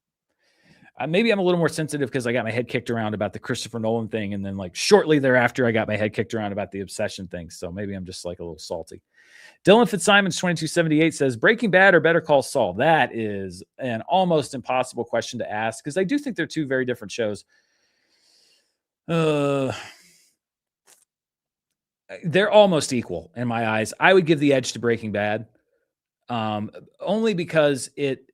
Maybe I'm a little more sensitive because I got my head kicked around about the Christopher Nolan thing. And then like shortly thereafter, I got my head kicked around about the Obsession thing. So maybe I'm just like a little salty. Dylan Fitzsimons 2278 says Breaking Bad or Better Call Saul. That is an almost impossible question to ask because I do think they're two very different shows. They're almost equal in my eyes. I would give the edge to Breaking Bad, only because it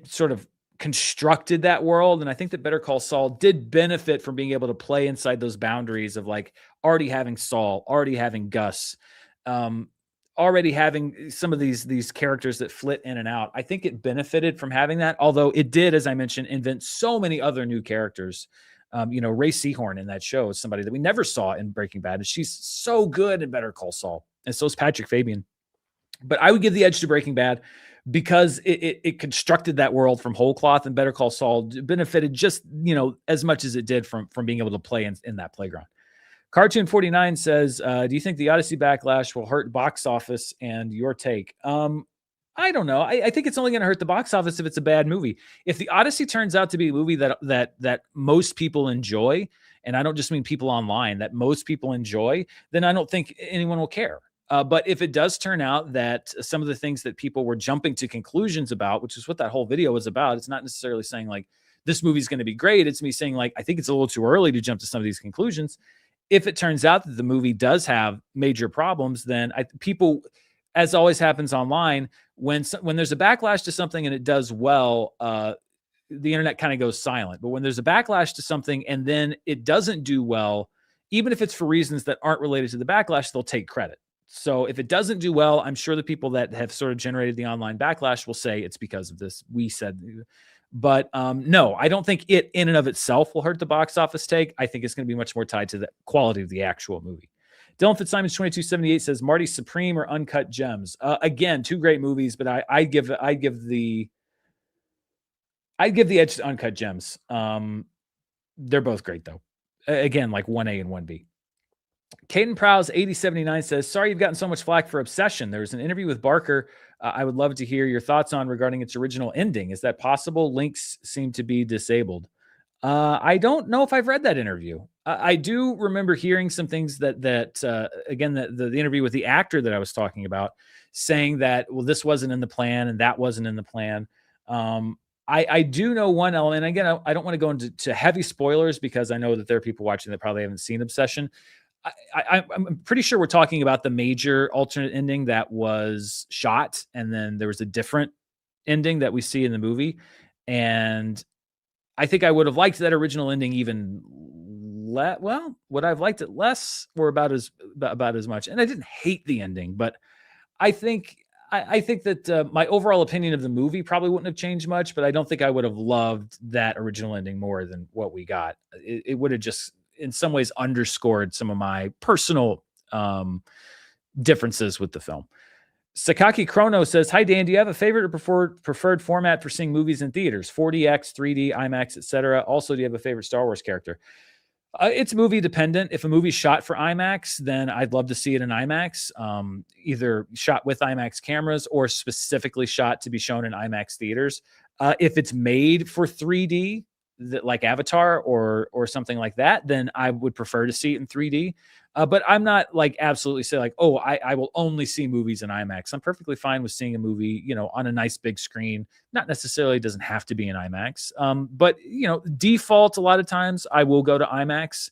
sort of constructed that world. And I think that Better Call Saul did benefit from being able to play inside those boundaries of like already having Saul, already having Gus, already having some of these characters that flit in and out. I think it benefited from having that, although it did, as I mentioned, invent so many other new characters. Ray Seahorn in that show is somebody that we never saw in Breaking Bad, and she's so good in Better Call Saul, and so is Patrick Fabian. But I would give the edge to Breaking Bad because it constructed that world from whole cloth, and Better Call Saul benefited just, as much as it did from being able to play in that playground. Cartoon 49 says, do you think the Odyssey backlash will hurt box office, and your take? I don't know. I think it's only going to hurt the box office if it's a bad movie. If the Odyssey turns out to be a movie that most people enjoy, and I don't just mean people online, that most people enjoy, then I don't think anyone will care. But if it does turn out that some of the things that people were jumping to conclusions about, which is what that whole video was about, it's not necessarily saying like this movie's going to be great. It's me saying like, I think it's a little too early to jump to some of these conclusions. If it turns out that the movie does have major problems, then people, as always happens online, when there's a backlash to something and it does well, the internet kind of goes silent. But when there's a backlash to something and then it doesn't do well, even if it's for reasons that aren't related to the backlash, they'll take credit. So if it doesn't do well, I'm sure the people that have sort of generated the online backlash will say it's because of this. We said, but no, I don't think it in and of itself will hurt the box office take. I think it's going to be much more tied to the quality of the actual movie. Dylan Fitzsimons 2278 says Marty Supreme or Uncut Gems. Again, two great movies, but I'd give the edge to Uncut Gems. They're both great though. Again, like 1A and 1B. Caden Prowse 8079 says, sorry you've gotten so much flack for Obsession. There was an interview with Barker. I would love to hear your thoughts on regarding its original ending. Is that possible? Links seem to be disabled. I don't know if I've read that interview. I do remember hearing some things that again, the interview with the actor that I was talking about, saying that, well, this wasn't in the plan and that wasn't in the plan. I do know one element. Again, I don't want to go into heavy spoilers because I know that there are people watching that probably haven't seen Obsession. I'm pretty sure we're talking about the major alternate ending that was shot, and then there was a different ending that we see in the movie. And I think I would have liked that original ending even well, would I have liked it less or about as much? And I didn't hate the ending, but I think that my overall opinion of the movie probably wouldn't have changed much, but I don't think I would have loved that original ending more than what we got. It would have just in some ways underscored some of my personal differences with the film. Sakaki Chrono says, hi, Dan, do you have a favorite or preferred format for seeing movies in theaters? 4DX, 3D, IMAX, etc. Also, do you have a favorite Star Wars character? It's movie dependent. If a movie's shot for IMAX, then I'd love to see it in IMAX, either shot with IMAX cameras or specifically shot to be shown in IMAX theaters. If it's made for 3D, like Avatar or something like that, then I would prefer to see it in 3D. But I'm not like absolutely say like, oh, I will only see movies in IMAX. I'm perfectly fine with seeing a movie, on a nice big screen. Not necessarily doesn't have to be in IMAX. But default a lot of times I will go to IMAX.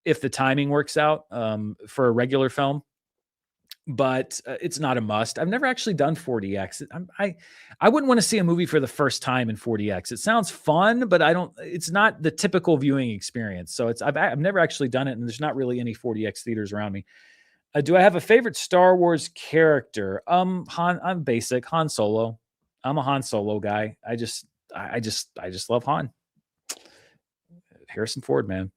if the timing works out for a regular film, but it's not a must. I've never actually done 4DX. I wouldn't want to see a movie for the first time in 4DX. It sounds fun, but I don't. It's not the typical viewing experience. So I've never actually done it, and there's not really any 4DX theaters around me. Do I have a favorite Star Wars character? I'm basic Han Solo. I'm a Han Solo guy. I just love Han. Harrison Ford, man.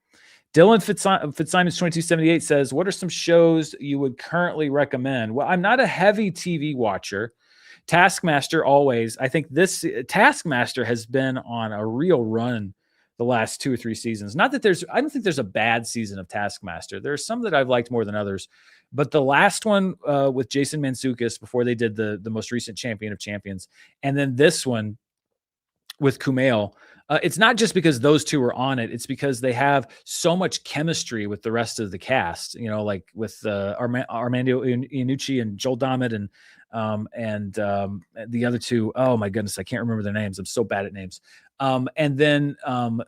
Dylan Fitzsimons 2278 says, what are some shows you would currently recommend? Well, I'm not a heavy TV watcher. Taskmaster always. I think this Taskmaster has been on a real run the last 2 or 3 seasons. Not that I don't think there's a bad season of Taskmaster. There's some that I've liked more than others. But the last one with Jason Mantzoukas before they did the most recent Champion of Champions, and then this one with Kumail, it's not just because those two are on it. It's because they have so much chemistry with the rest of the cast, you know, like with Armando Iannucci and Joel Dommett and the other two. Oh my goodness, I can't remember their names. I'm so bad at names. And then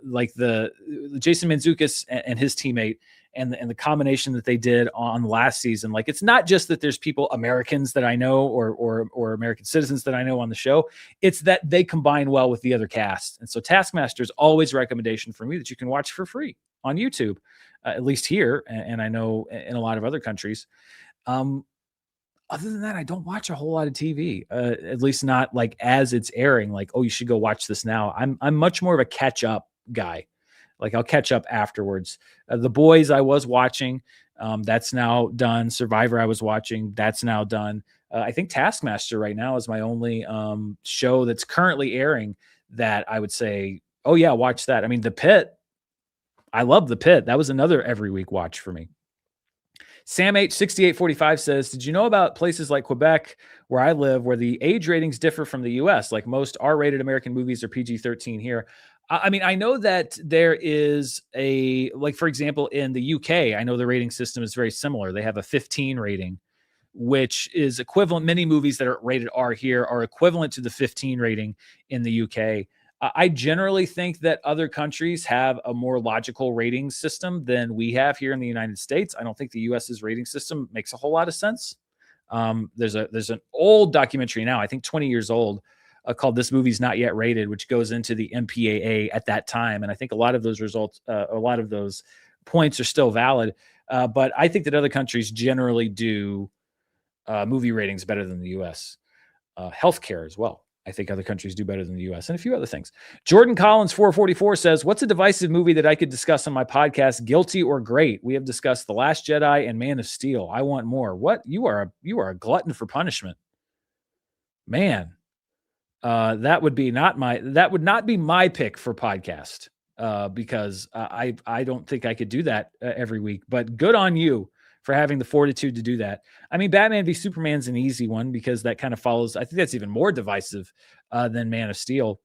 like the Jason Mantzoukas and his teammate and the combination that they did on last season. Like, it's not just that there's people, Americans that I know or American citizens that I know on the show. It's that they combine well with the other cast. And so Taskmaster is always a recommendation for me that you can watch for free on YouTube, at least here. And I know in a lot of other countries. Other than that, I don't watch a whole lot of TV, at least not like as it's airing, like, oh, you should go watch this now. I'm much more of a catch up guy. Like, I'll catch up afterwards. The Boys I was watching, that's now done. Survivor I was watching, that's now done. I think Taskmaster right now is my only show that's currently airing that I would say, oh yeah, watch that. I mean, The Pit, I love The Pit. That was another every week watch for me. Sam H6845 says, did you know about places like Quebec, where I live, where the age ratings differ from the US? Like, most R-rated American movies are PG-13 here. I mean, I know that there is like, for example, in the UK, I know the rating system is very similar. They have a 15 rating, which is equivalent. Many movies that are rated R here are equivalent to the 15 rating in the UK. I generally think that other countries have a more logical rating system than we have here in the United States. I don't think the US's rating system makes a whole lot of sense. There's an old documentary now, I think 20 years old, called This Movie's Not Yet Rated, which goes into the MPAA at that time. And I think a lot of those results, a lot of those points are still valid. But I think that other countries generally do movie ratings better than the US. Healthcare as well. I think other countries do better than the US, and a few other things. Jordan Collins 444 says, what's a divisive movie that I could discuss on my podcast, Guilty or Great? We have discussed The Last Jedi and Man of Steel. I want more. What? You are a glutton for punishment. Man, that would not be my pick for podcast, because I don't think I could do that every week, but good on you for having the fortitude to do that. I mean, Batman v Superman's an easy one because that kind of follows. I think that's even more divisive than Man of Steel.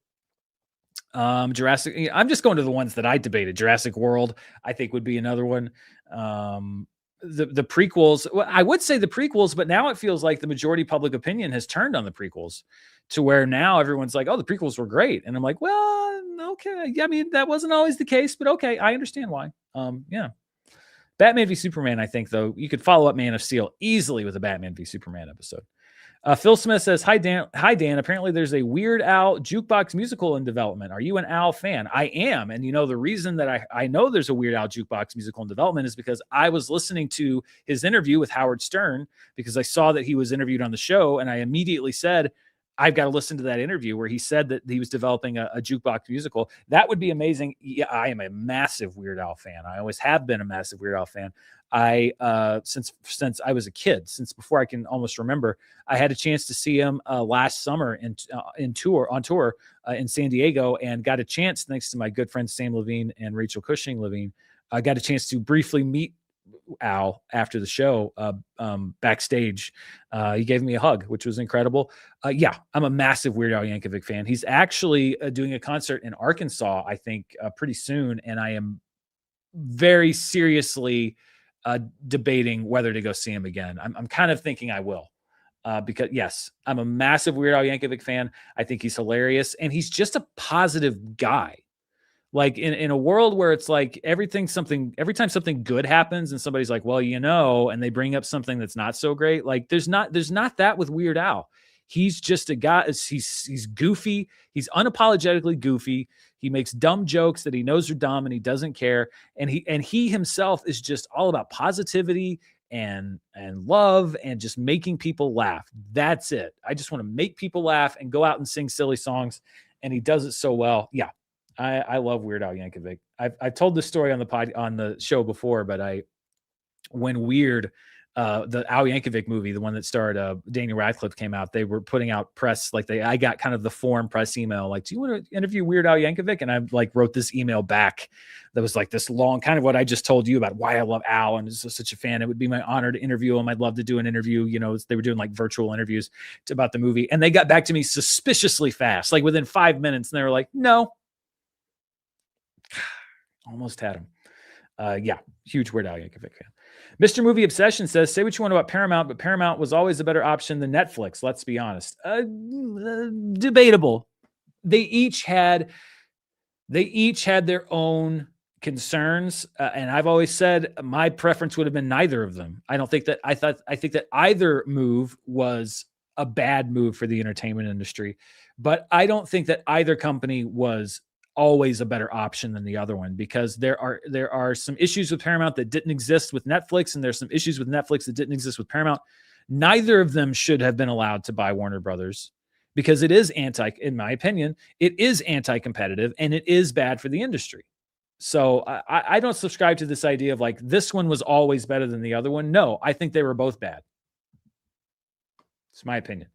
Jurassic. I'm just going to the ones that I debated. Jurassic World, I think, would be another one. The prequels. Well, I would say the prequels, but now it feels like the majority public opinion has turned on the prequels to where now everyone's like, oh, the prequels were great. And I'm like, well, okay. I mean, that wasn't always the case, but okay. I understand why. Yeah. Batman v Superman, I think, though, you could follow up Man of Steel easily with a Batman v Superman episode. Phil Smith says, Hi, Dan. Apparently there's a Weird Al jukebox musical in development. Are you an Al fan? I am. And, you know, the reason that I know there's a Weird Al jukebox musical in development is because I was listening to his interview with Howard Stern because I saw that he was interviewed on the show. And I immediately said, I've got to listen to that interview where he said that he was developing a jukebox musical. That would be amazing. Yeah, I am a massive Weird Al fan. I always have been a massive Weird Al fan. Since I was a kid, since before I can almost remember, I had a chance to see him last summer on tour in San Diego, and got a chance, thanks to my good friends Sam Levine and Rachel Cushing Levine, I got a chance to briefly meet Al after the show backstage. He gave me a hug, which was incredible. Yeah, I'm a massive Weird Al Yankovic fan. He's actually doing a concert in Arkansas, I think, pretty soon, and I am very seriously debating whether to go see him again. I'm kind of thinking I will, because yes, I'm a massive Weird Al Yankovic fan. I think he's hilarious, and he's just a positive guy. Like in a world where it's like every time something good happens and somebody's like, well, and they bring up something that's not so great. Like there's not that with Weird Al. He's just a guy. He's goofy. He's unapologetically goofy. He makes dumb jokes that he knows are dumb and he doesn't care. And he himself is just all about positivity and love and just making people laugh. That's it. I just want to make people laugh and go out and sing silly songs. And he does it so well. Yeah. I love Weird Al Yankovic. I've told this story on the show before, but when Weird, the Al Yankovic movie, the one that starred Daniel Radcliffe, came out, they were putting out press, like I got kind of the form press email, like, do you want to interview Weird Al Yankovic? And I like wrote this email back that was like this long, kind of what I just told you about why I love Al and is such a fan. It would be my honor to interview him. I'd love to do an interview. They were doing like virtual interviews about the movie, and they got back to me suspiciously fast, like within 5 minutes, and they were like, no. Almost had him. Yeah, huge Weird Al Yankovic fan. Mr. Movie Obsession says, say what you want about Paramount, but Paramount was always a better option than Netflix. Let's be honest. Debatable. They each had their own concerns, and I've always said my preference would have been neither of them. I think that either move was a bad move for the entertainment industry, but I don't think that either company was always a better option than the other one, because there are some issues with Paramount that didn't exist with Netflix, and there's some issues with Netflix that didn't exist with Paramount. Neither of them should have been allowed to buy Warner Brothers, because in my opinion, it is anti-competitive and it is bad for the industry. So I don't subscribe to this idea of like this one was always better than the other one. No, I think they were both bad. It's my opinion.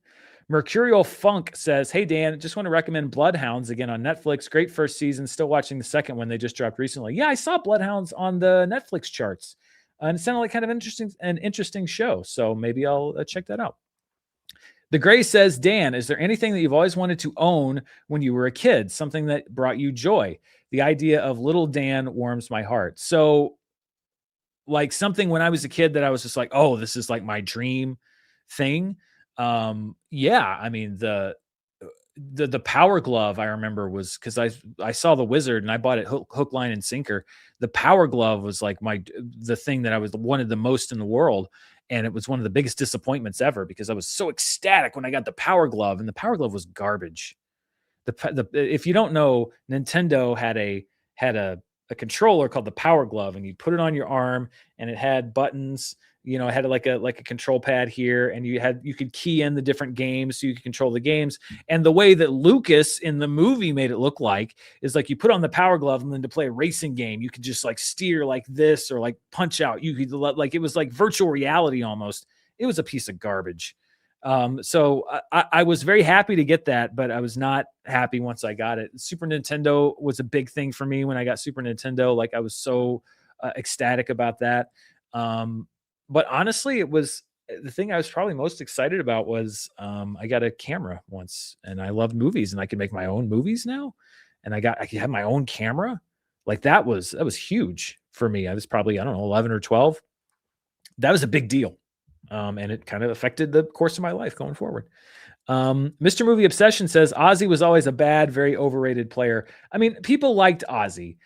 Mercurial Funk says, hey, Dan, just want to recommend Bloodhounds again on Netflix. Great first season. Still watching the second one they just dropped recently. Yeah, I saw Bloodhounds on the Netflix charts. And it sounded like kind of an interesting show. So maybe I'll check that out. The Gray says, Dan, is there anything that you've always wanted to own when you were a kid? Something that brought you joy? The idea of little Dan warms my heart. So like something when I was a kid that I was just like, oh, this is like my dream thing. Yeah, I mean the Power Glove I remember was because I saw The Wizard and I bought it hook, line, and sinker. The Power Glove was like the thing that I wanted the most in the world, and it was one of the biggest disappointments ever because I was so ecstatic when I got the Power Glove, and the Power Glove was garbage. If you don't know, Nintendo had a controller called the Power Glove, and you put it on your arm, and it had buttons. It had like a control pad here, and you could key in the different games so you could control the games. And the way that Lucas in the movie made it look like is like you put on the Power Glove, and then to play a racing game, you could just like steer like this or like punch out. You could like it was like virtual reality almost. It was a piece of garbage. So I was very happy to get that, but I was not happy once I got it. Super Nintendo was a big thing for me when I got Super Nintendo. Like I was so ecstatic about that. But honestly, it was the thing I was probably most excited about was I got a camera once, and I loved movies, and I could make my own movies now, and I could have my own camera. Like that was huge for me. I was probably, I don't know, 11 or 12. That was a big deal. And it kind of affected the course of my life going forward. Mr. Movie Obsession says Ozzy was always a bad, very overrated player. I mean, people liked Ozzy.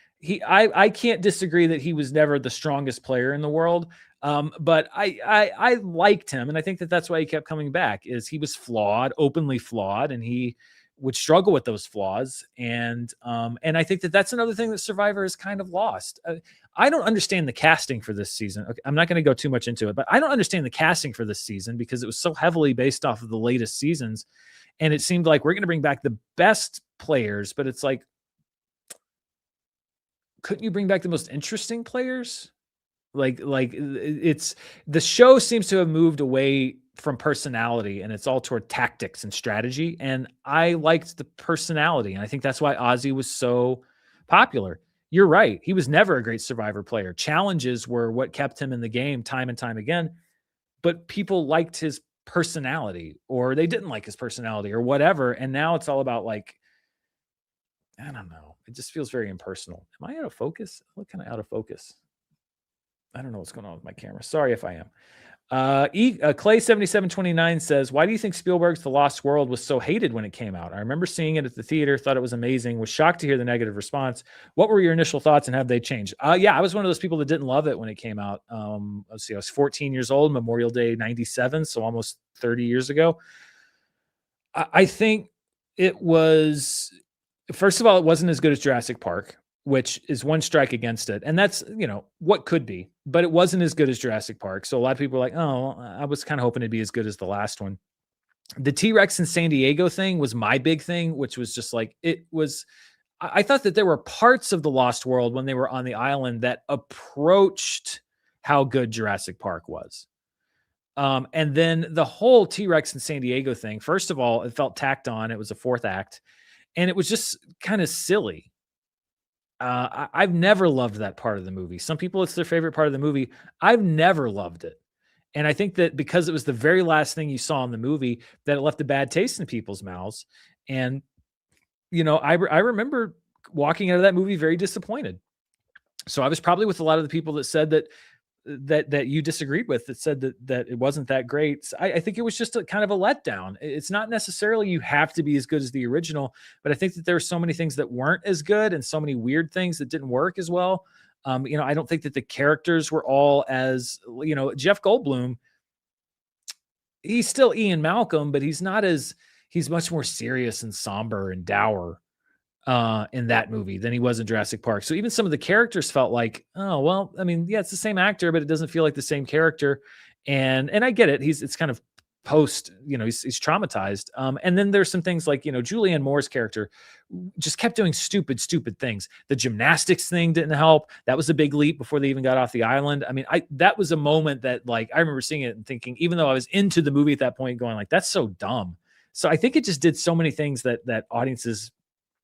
I can't disagree that he was never the strongest player in the world. But I liked him, and I think that that's why he kept coming back. Is he was flawed, openly flawed, and he would struggle with those flaws. And I think that that's another thing that Survivor has kind of lost. I don't understand the casting for this season. Okay, I'm not going to go too much into it, but I don't understand the casting for this season because it was so heavily based off of the latest seasons, and it seemed like we're going to bring back the best players, but it's like, couldn't you bring back the most interesting players? Like it's the show seems to have moved away from personality, and it's all toward tactics and strategy. And I liked the personality, and I think that's why Ozzy was so popular. You're right. He was never a great Survivor player. Challenges were what kept him in the game time and time again, but people liked his personality, or they didn't like his personality, or whatever. And now it's all about like, I don't know. It just feels very impersonal. Am I out of focus? What kind of out of focus? I don't know what's going on with my camera. Sorry if I am. Clay 7729 says, "Why do you think Spielberg's The Lost World was so hated when it came out? I remember seeing it at the theater, thought it was amazing, was shocked to hear the negative response. What were your initial thoughts and have they changed?" Yeah, I was one of those people that didn't love it when it came out. Let's see, I was 14 years old, Memorial Day 97, so almost 30 years ago. I think it was, first of all, it wasn't as good as Jurassic Park, which is one strike against it. And that's, what could be, but it wasn't as good as Jurassic Park. So a lot of people were like, oh, I was kind of hoping it'd be as good as the last one. The T-Rex in San Diego thing was my big thing, which was just like, it was, I thought that there were parts of the Lost World when they were on the island that approached how good Jurassic Park was. And then the whole T-Rex in San Diego thing, first of all, it felt tacked on. It was a fourth act, and it was just kind of silly. I've never loved that part of the movie. Some people, it's their favorite part of the movie. I've never loved it. And I think that because it was the very last thing you saw in the movie, that it left a bad taste in people's mouths. And, I remember walking out of that movie very disappointed. So I was probably with a lot of the people that said that you disagreed with, that said that it wasn't that great. So I think it was just a kind of a letdown. It's not necessarily you have to be as good as the original, but I think that there were so many things that weren't as good and so many weird things that didn't work as well. I don't think that the characters were all as, Jeff Goldblum, he's still Ian Malcolm, but he's much more serious and somber and dour in that movie than he was in Jurassic Park. So even some of the characters felt like, oh, well, I mean, yeah, it's the same actor, but it doesn't feel like the same character. And I get it. It's kind of post, he's traumatized. And then there's some things like, Julianne Moore's character just kept doing stupid things. The gymnastics thing didn't help. That was a big leap before they even got off the island. I mean, that was a moment that, like, I remember seeing it and thinking, even though I was into the movie at that point, going like, that's so dumb. So I think it just did so many things that audiences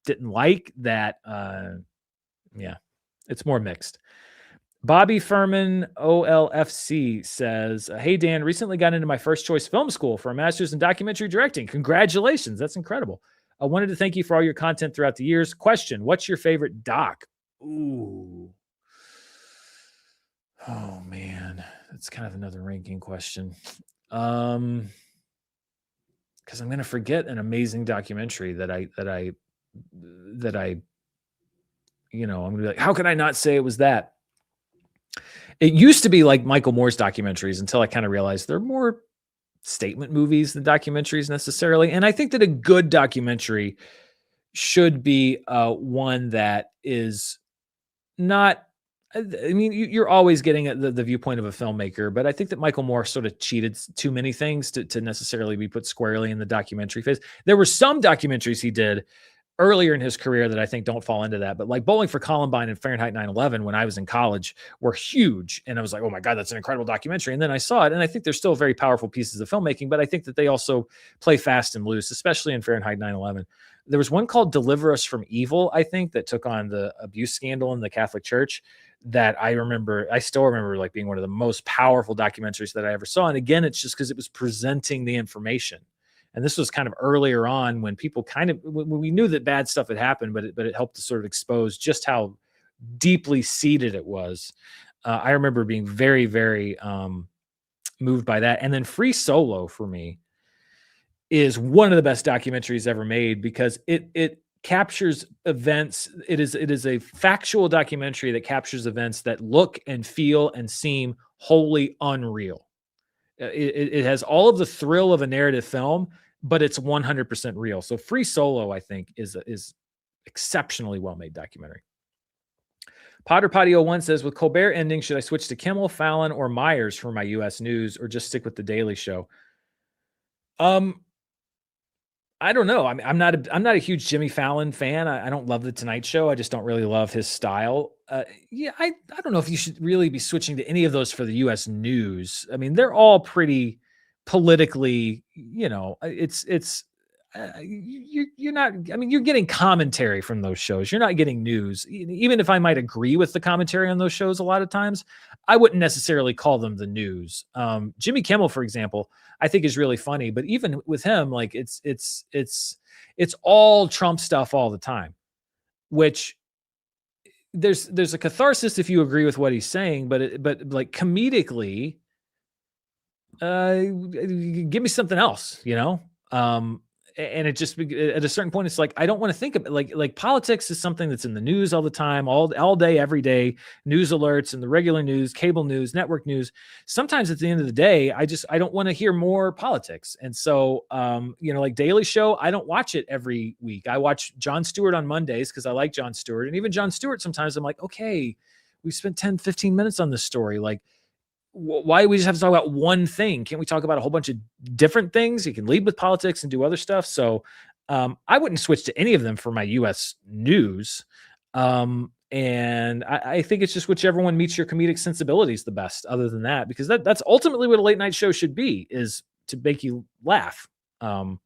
didn't like that. It's more mixed. Bobby Furman OLFC says, "Hey Dan, recently got into my first choice film school for a master's in documentary directing. Congratulations, that's incredible. I wanted to thank you for all your content throughout the years. Question: what's your favorite doc?" Ooh, oh man, that's kind of another ranking question. Because I'm going to forget an amazing documentary that I I'm gonna be like, how could I not say it was that? It used to be like Michael Moore's documentaries until I kind of realized they're more statement movies than documentaries necessarily. And I think that a good documentary should be one that is not, I mean, you're always getting the viewpoint of a filmmaker, but I think that Michael Moore sort of cheated too many things to necessarily be put squarely in the documentary phase. There were some documentaries he did earlier in his career that I think don't fall into that, but like Bowling for Columbine and Fahrenheit 9/11, when I was in college, were huge. And I was like, oh my God, that's an incredible documentary. And then I saw it, and I think they're still very powerful pieces of filmmaking, but I think that they also play fast and loose, especially in Fahrenheit 9/11. There was one called Deliver Us from Evil, I think, that took on the abuse scandal in the Catholic Church, that I still remember like being one of the most powerful documentaries that I ever saw. And again, it's just because it was presenting the information. And this was kind of earlier on when people when we knew that bad stuff had happened, but it helped to sort of expose just how deeply seated it was. I remember being very, very moved by that. And then Free Solo for me is one of the best documentaries ever made, because it captures events. It is a factual documentary that captures events that look and feel and seem wholly unreal. It has all of the thrill of a narrative film, but it's 100% real. So Free Solo, I think, is exceptionally well-made documentary. Potter Potty 01 says, with Colbert ending, should I switch to Kimmel, Fallon, or Myers for my U.S. news, or just stick with the Daily Show? I don't know. I mean, I'm not a huge Jimmy Fallon fan. I don't love the Tonight Show. I just don't really love his style. I don't know if you should really be switching to any of those for the U.S. news. I mean, they're all pretty politically, you're not, I mean, you're getting commentary from those shows. You're not getting news. Even if I might agree with the commentary on those shows a lot of times, I wouldn't necessarily call them the news. Jimmy Kimmel, for example, I think is really funny, but even with him, like it's all Trump stuff all the time, which there's a catharsis if you agree with what he's saying, but like comedically, Give me something else, you know? And it just at a certain point, it's like I don't want to think of it. Like politics is something that's in the news all the time, all day, every day. News alerts and the regular news, cable news, network news. Sometimes at the end of the day, I don't want to hear more politics. And so, like Daily Show, I don't watch it every week. I watch Jon Stewart on Mondays because I like Jon Stewart, and even Jon Stewart. Sometimes I'm like, okay, we spent 10, 15 minutes on this story. Like, why do we just have to talk about one thing? Can't we talk about a whole bunch of different things? You can lead with politics and do other stuff. So I wouldn't switch to any of them for my US news. And I think it's just whichever one meets your comedic sensibilities the best, other than that, because that's ultimately what a late night show should be, is to make you laugh. And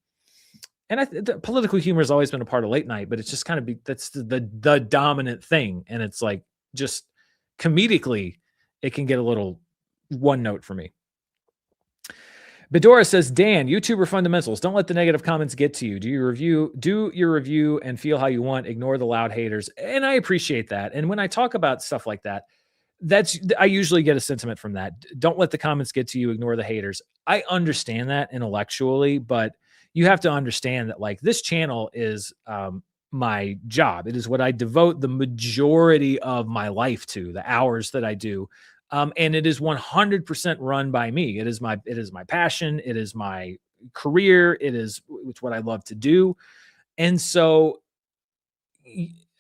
the political humor has always been a part of late night, but it's just kind of that's the dominant thing. And it's like, just comedically, it can get a little one note for me. Bedora says, Dan, YouTuber fundamentals. Don't let the negative comments get to you. Do your review and feel how you want. Ignore the loud haters. And I appreciate that. And when I talk about stuff like that, I usually get a sentiment from that. Don't let the comments get to you. Ignore the haters. I understand that intellectually, but you have to understand that, like, this channel is my job. It is what I devote the majority of my life to, the hours that I do. And it is 100% run by me. It is my passion. It is my career. It's what I love to do. And so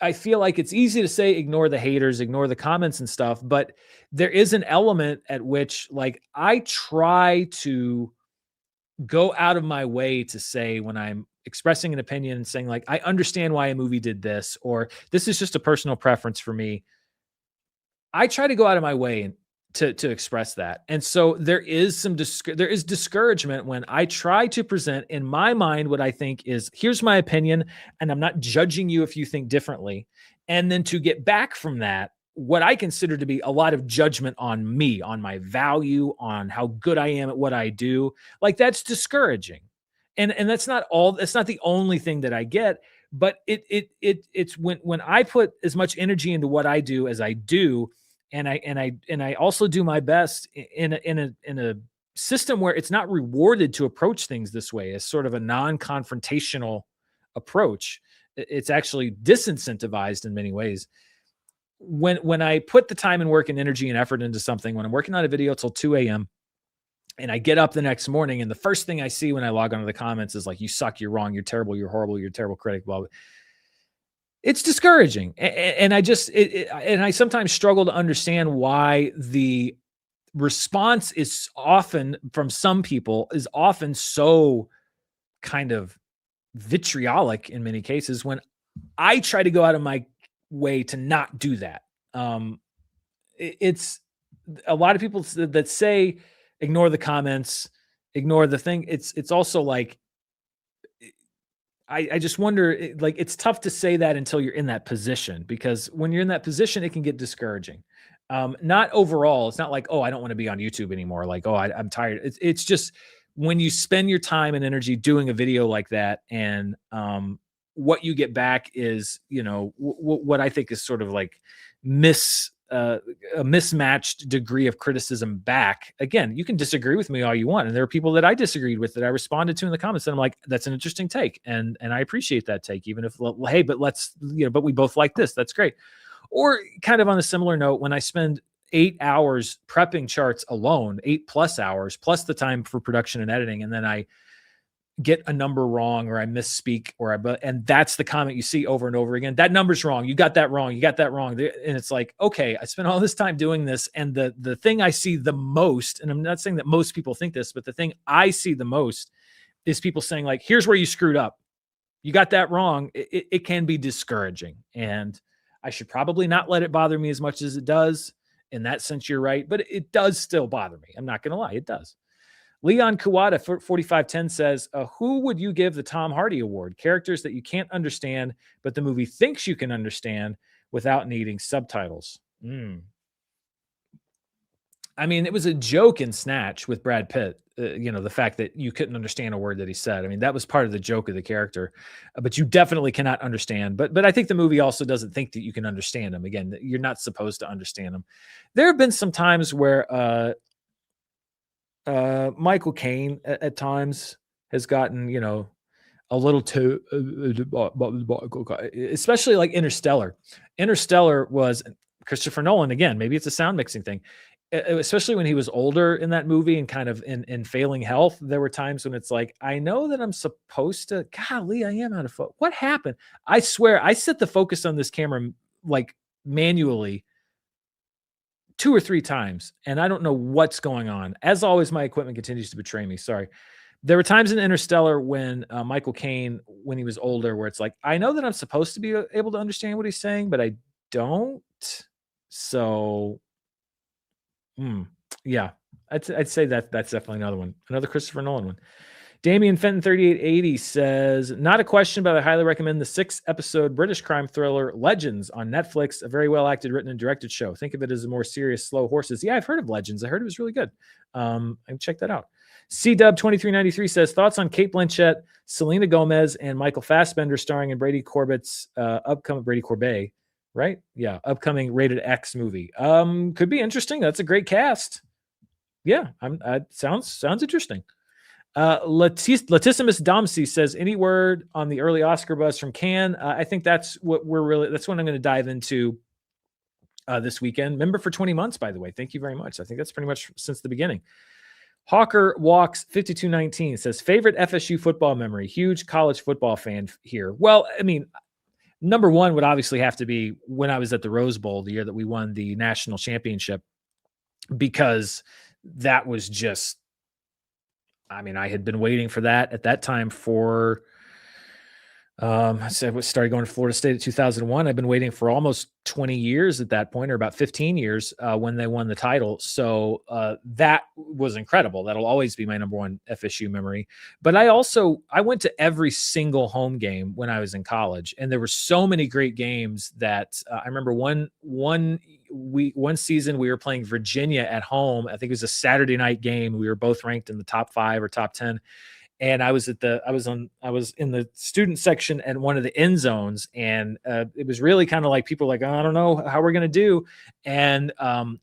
I feel like it's easy to say, ignore the haters, ignore the comments and stuff. But there is an element at which, like, I try to go out of my way to say, when I'm expressing an opinion and saying, like, I understand why a movie did this, or this is just a personal preference for me, I try to go out of my way to express that. And so there is discouragement when I try to present in my mind what I think is, here's my opinion, and I'm not judging you if you think differently. And then to get back from that, what I consider to be a lot of judgment on me, on my value, on how good I am at what I do, like, that's discouraging. And that's not the only thing that I get, but it's when I put as much energy into what I do as I do, and I also do my best in a system where it's not rewarded to approach things this way, as sort of a non-confrontational approach. It's actually disincentivized in many ways. When I put the time and work and energy and effort into something, when I'm working on a video till 2 a.m. and I get up the next morning, and the first thing I see when I log onto the comments is like, you suck, you're wrong, you're terrible, you're horrible, you're a terrible critic, blah, blah. It's discouraging. And I sometimes struggle to understand why the response is often, from some people, is often so kind of vitriolic in many cases, when I try to go out of my way to not do that. It's a lot of people that say, ignore the comments, ignore the thing. It's also like, I just wonder, like, it's tough to say that until you're in that position, because when you're in that position, it can get discouraging. Not overall. It's not like, oh, I don't want to be on YouTube anymore. Like, oh, I'm tired. It's just when you spend your time and energy doing a video like that, and what you get back is, what I think is sort of like a mismatched degree of criticism back. Again, you can disagree with me all you want, and there are people that I disagreed with that I responded to in the comments, and I'm like, that's an interesting take, and I appreciate that take, even if, hey, but but we both like this, that's great. Or, kind of on a similar note, when I spend 8 hours prepping charts alone, 8+ hours plus the time for production and editing, and then I get a number wrong, or I misspeak, and that's the comment you see over and over again. That number's wrong. You got that wrong. You got that wrong. And it's like, okay, I spent all this time doing this. And the thing I see the most, and I'm not saying that most people think this, but the thing I see the most is people saying, like, here's where you screwed up. You got that wrong. It can be discouraging. And I should probably not let it bother me as much as it does. In that sense, you're right. But it does still bother me. I'm not going to lie. It does. Leon Kawada 4510 says, who would you give the Tom Hardy Award? Characters that you can't understand, but the movie thinks you can understand without needing subtitles. I mean, it was a joke in Snatch with Brad Pitt, the fact that you couldn't understand a word that he said. I mean, that was part of the joke of the character, but you definitely cannot understand. But I think the movie also doesn't think that you can understand him. Again, you're not supposed to understand him. There have been some times where Michael Caine at times has gotten, a little too, especially like Interstellar. Interstellar was Christopher Nolan again. Maybe it's a sound mixing thing, especially when he was older in that movie and kind of in failing health. There were times when it's like, I know that I'm supposed to. Golly, I am out of focus. What happened? I swear, I set the focus on this camera like manually 2 or 3 times, and I don't know what's going on. As always, my equipment continues to betray me. Sorry. There were times in Interstellar when Michael Caine, when he was older, where it's like, I know that I'm supposed to be able to understand what he's saying, but I don't. So, yeah, I'd say that's definitely another one, another Christopher Nolan one. Damian Fenton 3880 says, not a question, but I highly recommend the 6-episode British crime thriller Legends on Netflix. A very well acted, written, and directed show. Think of it as a more serious, slow horses. Yeah, I've heard of Legends. I heard it was really good. I can check that out. C-Dub 2393 says, thoughts on Kate Blanchett, Selena Gomez, and Michael Fassbender starring in Brady Corbett's upcoming Brady Corbet, right? Yeah, upcoming Rated X movie. Could be interesting. That's a great cast. Yeah, sounds interesting. Latissimus Domsey says, any word on the early Oscar buzz from Cannes? I think that's what that's what I'm going to dive into this weekend. Member for 20 months, by the way. Thank you very much. I think that's pretty much since the beginning. Hawker Walks 5219 says, favorite FSU football memory. Huge college football fan here. Well, I mean, number one would obviously have to be when I was at the Rose Bowl, the year that we won the national championship, because that was just, I mean, I had been waiting for that at that time for, I started going to Florida State in 2001. I've been waiting for almost 20 years at that point, or about 15 years when they won the title. So that was incredible. That'll always be my number one FSU memory. But I went to every single home game when I was in college, and there were so many great games that I remember one season we were playing Virginia at home. I think it was a Saturday night game. We were both ranked in the top 5 or top 10. And I was in the student section at one of the end zones, and it was really kind of like people were like, I don't know how we're going to do. And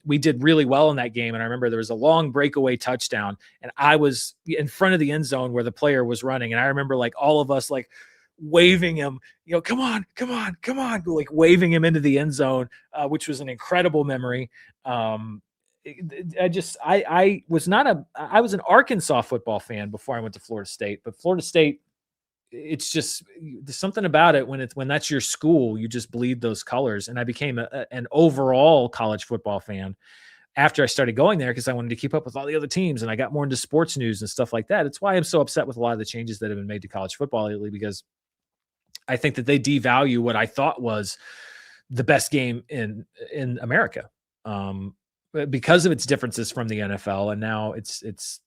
we did really well in that game. And I remember there was a long breakaway touchdown, and I was in front of the end zone where the player was running. And I remember like all of us like waving him, come on, like waving him into the end zone, which was an incredible memory. I was an Arkansas football fan before I went to Florida State, but Florida State, it's just, there's something about it when that's your school, you just bleed those colors. And I became an overall college football fan after I started going there, because I wanted to keep up with all the other teams, and I got more into sports news and stuff like that. It's why I'm so upset with a lot of the changes that have been made to college football lately, because I think that they devalue what I thought was the best game in America. Because of its differences from the NFL, and now it's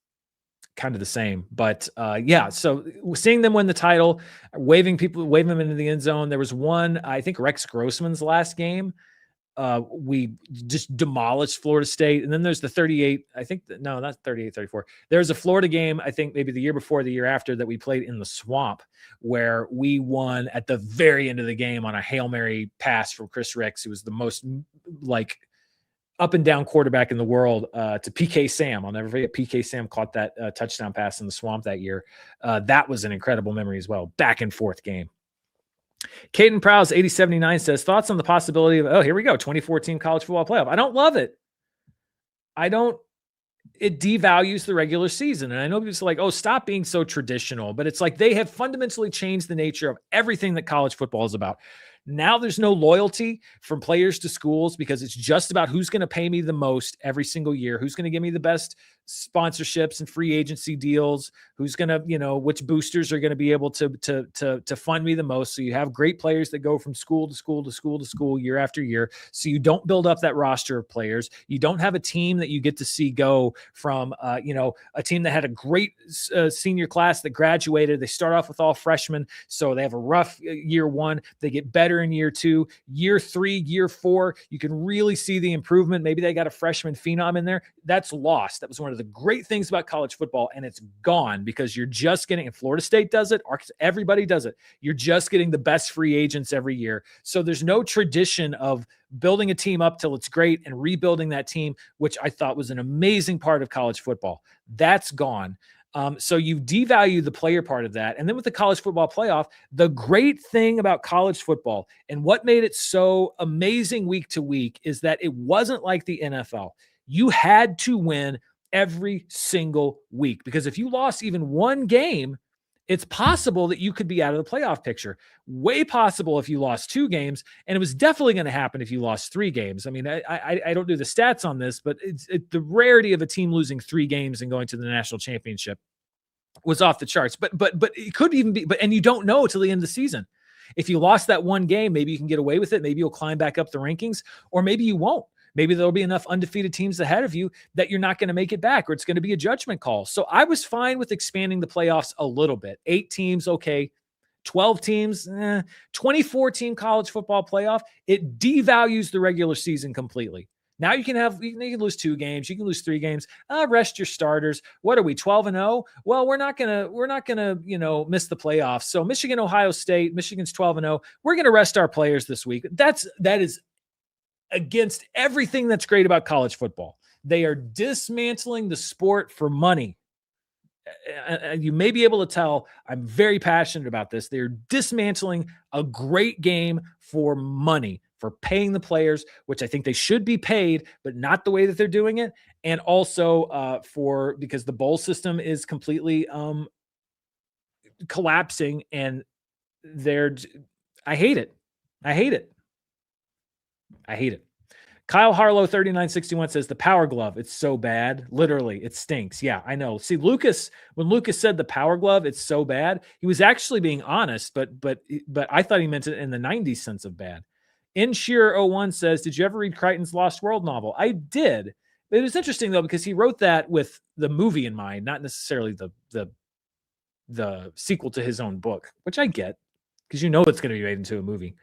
kind of the same. But yeah, so seeing them win the title, waving them into the end zone. There was one, I think Rex Grossman's last game. We just demolished Florida State. And then there's the 38, I think, no, not 38, 34. There's a Florida game, I think maybe the year before, the year after, that we played in the Swamp, where we won at the very end of the game on a Hail Mary pass from Chris Ricks, who was the most like up and down quarterback in the world, to PK Sam. I'll never forget PK Sam caught that touchdown pass in the Swamp that year. That was an incredible memory as well. Back and forth game. Caden Prowse 8079 says, thoughts on the possibility of, here we go, 2014 college football playoff. I don't love it. It devalues the regular season. And I know people are like, stop being so traditional, but it's like they have fundamentally changed the nature of everything that college football is about. Now there's no loyalty from players to schools, because it's just about who's going to pay me the most every single year, who's going to give me the best sponsorships and free agency deals, who's going to, which boosters are going to be able to fund me the most. So you have great players that go from school to school to school to school year after year. So you don't build up that roster of players. You don't have a team that you get to see go from, a team that had a great senior class that graduated. They start off with all freshmen, so they have a rough year one. They get better in year 2, year 3, year 4. You can really see the improvement. Maybe they got a freshman phenom in there. That's lost. That was one of the great things about college football, and it's gone because you're just getting, and Florida State does it, everybody does it. You're just getting the best free agents every year. So there's no tradition of building a team up till it's great and rebuilding that team, which I thought was an amazing part of college football. That's gone. So you devalue the player part of that. And then with the college football playoff, the great thing about college football and what made it so amazing week to week is that it wasn't like the NFL. You had to win every single week, because if you lost even one game, it's possible that you could be out of the playoff picture. Way possible if you lost 2 games, and it was definitely going to happen if you lost 3 games. I mean, I don't do the stats on this, but the rarity of a team losing 3 games and going to the national championship was off the charts. But it could even be. And you don't know till the end of the season. If you lost that one game, maybe you can get away with it. Maybe you'll climb back up the rankings, or maybe you won't. Maybe there'll be enough undefeated teams ahead of you that you're not going to make it back, or it's going to be a judgment call. So I was fine with expanding the playoffs a little bit. 8 teams, okay. 12 teams, 24-team college football playoff. It devalues the regular season completely. Now you can lose 2 games, you can lose 3 games. Rest your starters. What are we, 12-0? Well, we're not gonna miss the playoffs. So Michigan, Ohio State, Michigan's 12-0. We're gonna rest our players this week. That is against everything that's great about college football. They are dismantling the sport for money. You may be able to tell I'm very passionate about this. They're dismantling a great game for money, for paying the players, which I think they should be paid, but not the way that they're doing it. And also because the bowl system is completely collapsing, and I hate it. Kyle Harlow 3961 says the Power Glove, it's so bad. Literally, it stinks. Yeah, I know. See, when Lucas said the Power Glove, it's so bad, he was actually being honest, but I thought he meant it in the 90s sense of bad. Inshear01 says, did you ever read Crichton's Lost World novel? I did. It was interesting though, because he wrote that with the movie in mind, not necessarily the sequel to his own book, which I get, because it's going to be made into a movie.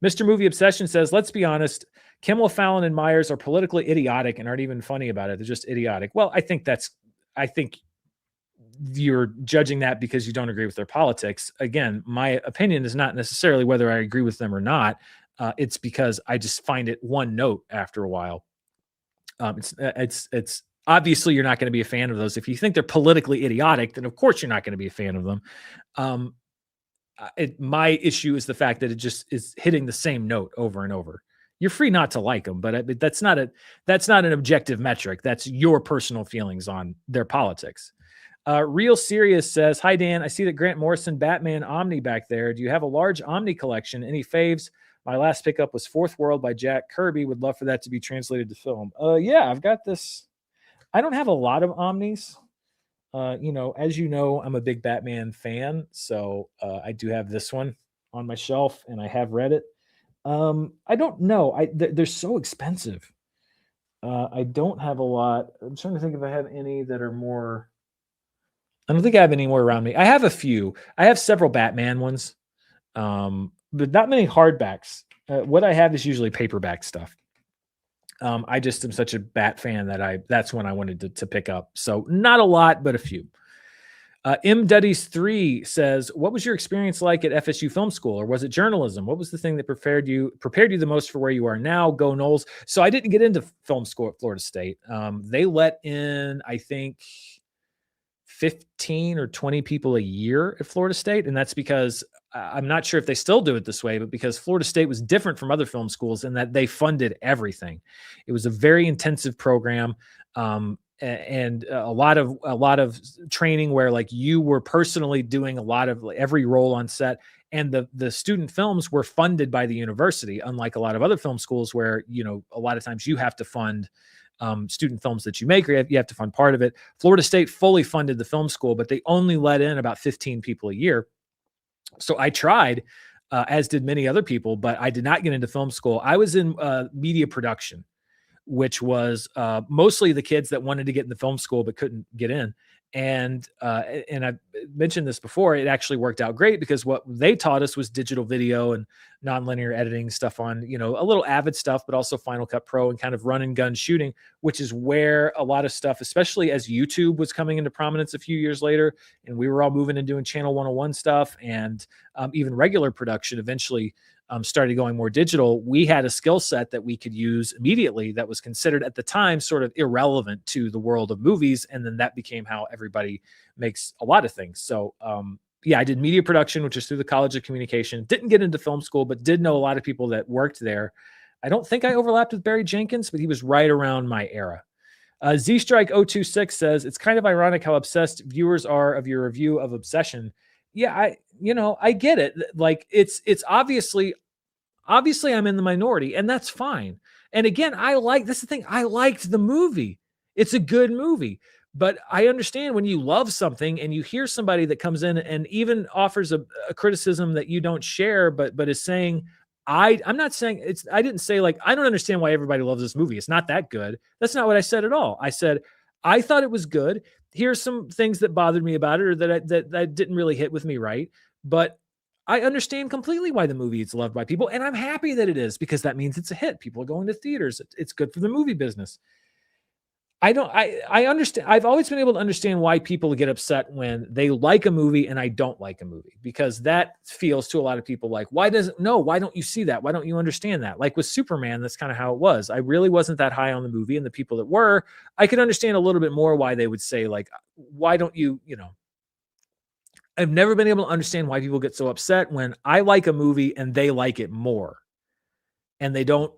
Mr. Movie Obsession says, let's be honest, Kimmel, Fallon, and Myers are politically idiotic and aren't even funny about it. They're just idiotic. Well, I think you're judging that because you don't agree with their politics. Again, my opinion is not necessarily whether I agree with them or not. It's because I just find it one note after a while. It's obviously you're not going to be a fan of those. If you think they're politically idiotic, then of course you're not going to be a fan of them. My issue is the fact that it just is hitting the same note over and over. You're free not to like them, but that's not an objective metric. That's your personal feelings on their politics. Real Serious says, hi, Dan. I see that Grant Morrison Batman Omni back there. Do you have a large Omni collection? Any faves? My last pickup was Fourth World by Jack Kirby. Would love for that to be translated to film. Yeah, I've got this. I don't have a lot of Omnis. As you know, I'm a big Batman fan, so I do have this one on my shelf, and I have read it. I don't know. They're so expensive. I don't have a lot. I'm trying to think if I have any that are more. I don't think I have any more around me. I have a few. I have several Batman ones, but not many hardbacks. What I have is usually paperback stuff. I just am such a Bat fan that that's when I wanted to pick up. So not a lot, but a few. M. Duddies 3 says, what was your experience like at FSU Film School, or was it journalism? What was the thing that prepared you the most for where you are now? Go Noles. So I didn't get into film school at Florida State. They let in, I think, 15 or 20 people a year at Florida State. And that's because I'm not sure if they still do it this way, but because Florida State was different from other film schools in that they funded everything. It was a very intensive program. And a lot of training where like you were personally doing a lot of every role on set, and the student films were funded by the university, unlike a lot of other film schools where, a lot of times you have to fund student films that you make, or you have to fund part of it. Florida State fully funded the film school, but they only let in about 15 people a year. So I tried, as did many other people, but I did not get into film school. I was in media production, which was mostly the kids that wanted to get in the film school but couldn't get in. And I mentioned this before, it actually worked out great because what they taught us was digital video and nonlinear editing stuff on, a little Avid stuff, but also Final Cut Pro and kind of run and gun shooting, which is where a lot of stuff, especially as YouTube was coming into prominence a few years later, and we were all moving and doing Channel 101 stuff and even regular production eventually started going more digital, we had a skill set that we could use immediately that was considered at the time sort of irrelevant to the world of movies. And then that became how everybody makes a lot of things. So, yeah, I did media production, which is through the College of Communication. Didn't get into film school, but did know a lot of people that worked there. I don't think I overlapped with Barry Jenkins, but he was right around my era. Z-Strike026 says, it's kind of ironic how obsessed viewers are of your review of Obsession. Yeah, I get it. Like it's obviously I'm in the minority, and that's fine. And again, this is the thing. I liked the movie. It's a good movie. But I understand when you love something and you hear somebody that comes in and even offers a criticism that you don't share, but is saying, I'm not saying I didn't say like, I don't understand why everybody loves this movie. It's not that good. That's not what I said at all. I said, I thought it was good. Here's some things that bothered me about it, or that didn't really hit with me right. But I understand completely why the movie is loved by people. And I'm happy that it is, because that means it's a hit. People are going to theaters. It's good for the movie business. I understand. I've always been able to understand why people get upset when they like a movie and I don't like a movie, because that feels to a lot of people like, why don't you see that? Why don't you understand that? Like with Superman, that's kind of how it was. I really wasn't that high on the movie, and the people that were, I could understand a little bit more why they would say like, why don't you, I've never been able to understand why people get so upset when I like a movie and they like it more. And they don't,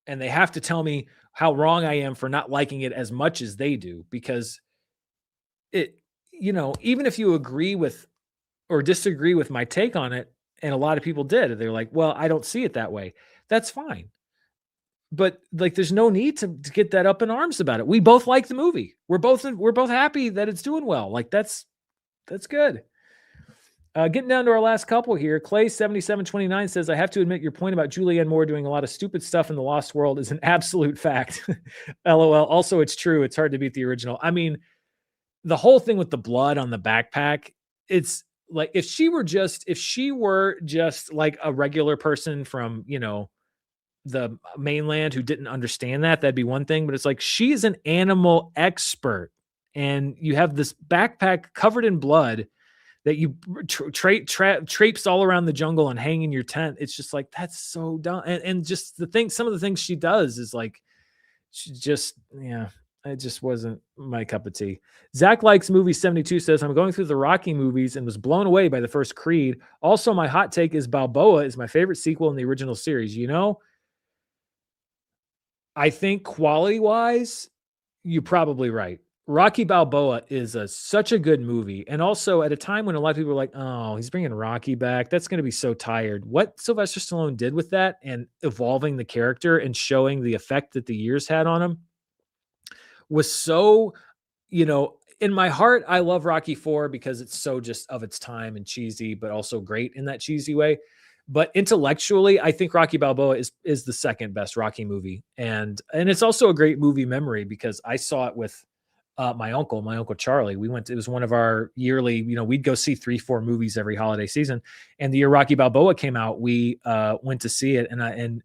and they have to tell me how wrong I am for not liking it as much as they do, because even if you agree with or disagree with my take on it, and a lot of people did, they're like, well, I don't see it that way. That's fine. But like, there's no need to get that up in arms about it. We both like the movie. We're both happy that it's doing well. Like that's good. Getting down to our last couple here. Clay7729 says, I have to admit your point about Julianne Moore doing a lot of stupid stuff in The Lost World is an absolute fact. LOL. Also, it's true. It's hard to beat the original. I mean, the whole thing with the blood on the backpack, it's like, if she were just like a regular person from, the mainland who didn't understand that'd be one thing. But it's like, she's an animal expert, and you have this backpack covered in blood that you traipse all around the jungle and hang in your tent. It's just like, that's so dumb. And just some of the things she does is like, she just, it just wasn't my cup of tea. Zach Likes Movie 72 says, I'm going through the Rocky movies and was blown away by the first Creed. Also, my hot take is Balboa is my favorite sequel in the original series. I think quality wise, you're probably right. Rocky Balboa is such a good movie. And also at a time when a lot of people are like, oh, he's bringing Rocky back, that's going to be so tired. What Sylvester Stallone did with that and evolving the character and showing the effect that the years had on him was so, in my heart, I love Rocky IV because it's so just of its time and cheesy, but also great in that cheesy way. But intellectually, I think Rocky Balboa is the second best Rocky movie. And it's also a great movie memory because I saw it with my uncle Charlie. It was one of our yearly, we'd go see 3-4 movies every holiday season. And the year Rocky Balboa came out, we went to see it. And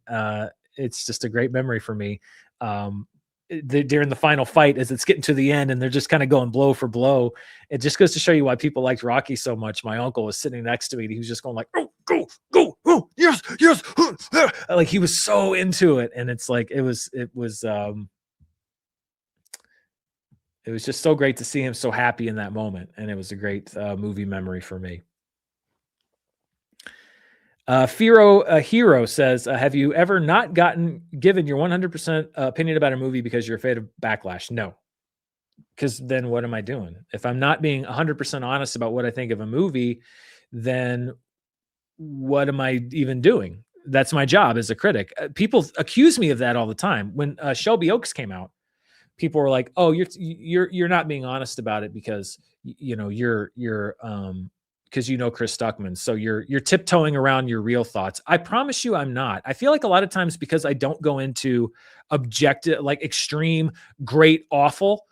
it's just a great memory for me. During the final fight, as it's getting to the end and they're just kind of going blow for blow, it just goes to show you why people liked Rocky so much. My uncle was sitting next to me and he was just going like, oh, go, oh, yes, like he was so into it. And it's like, it was just so great to see him so happy in that moment. And it was a great movie memory for me. Hero says, have you ever not given your 100% opinion about a movie because you're afraid of backlash? No. Because then what am I doing? If I'm not being 100% honest about what I think of a movie, then what am I even doing? That's my job as a critic. People accuse me of that all the time. When Shelby Oaks came out, people were like, "Oh, you're not being honest about it because you're because Chris Stuckman, so you're tiptoeing around your real thoughts." I promise you, I'm not. I feel like a lot of times because I don't go into objective, like extreme, great, awful.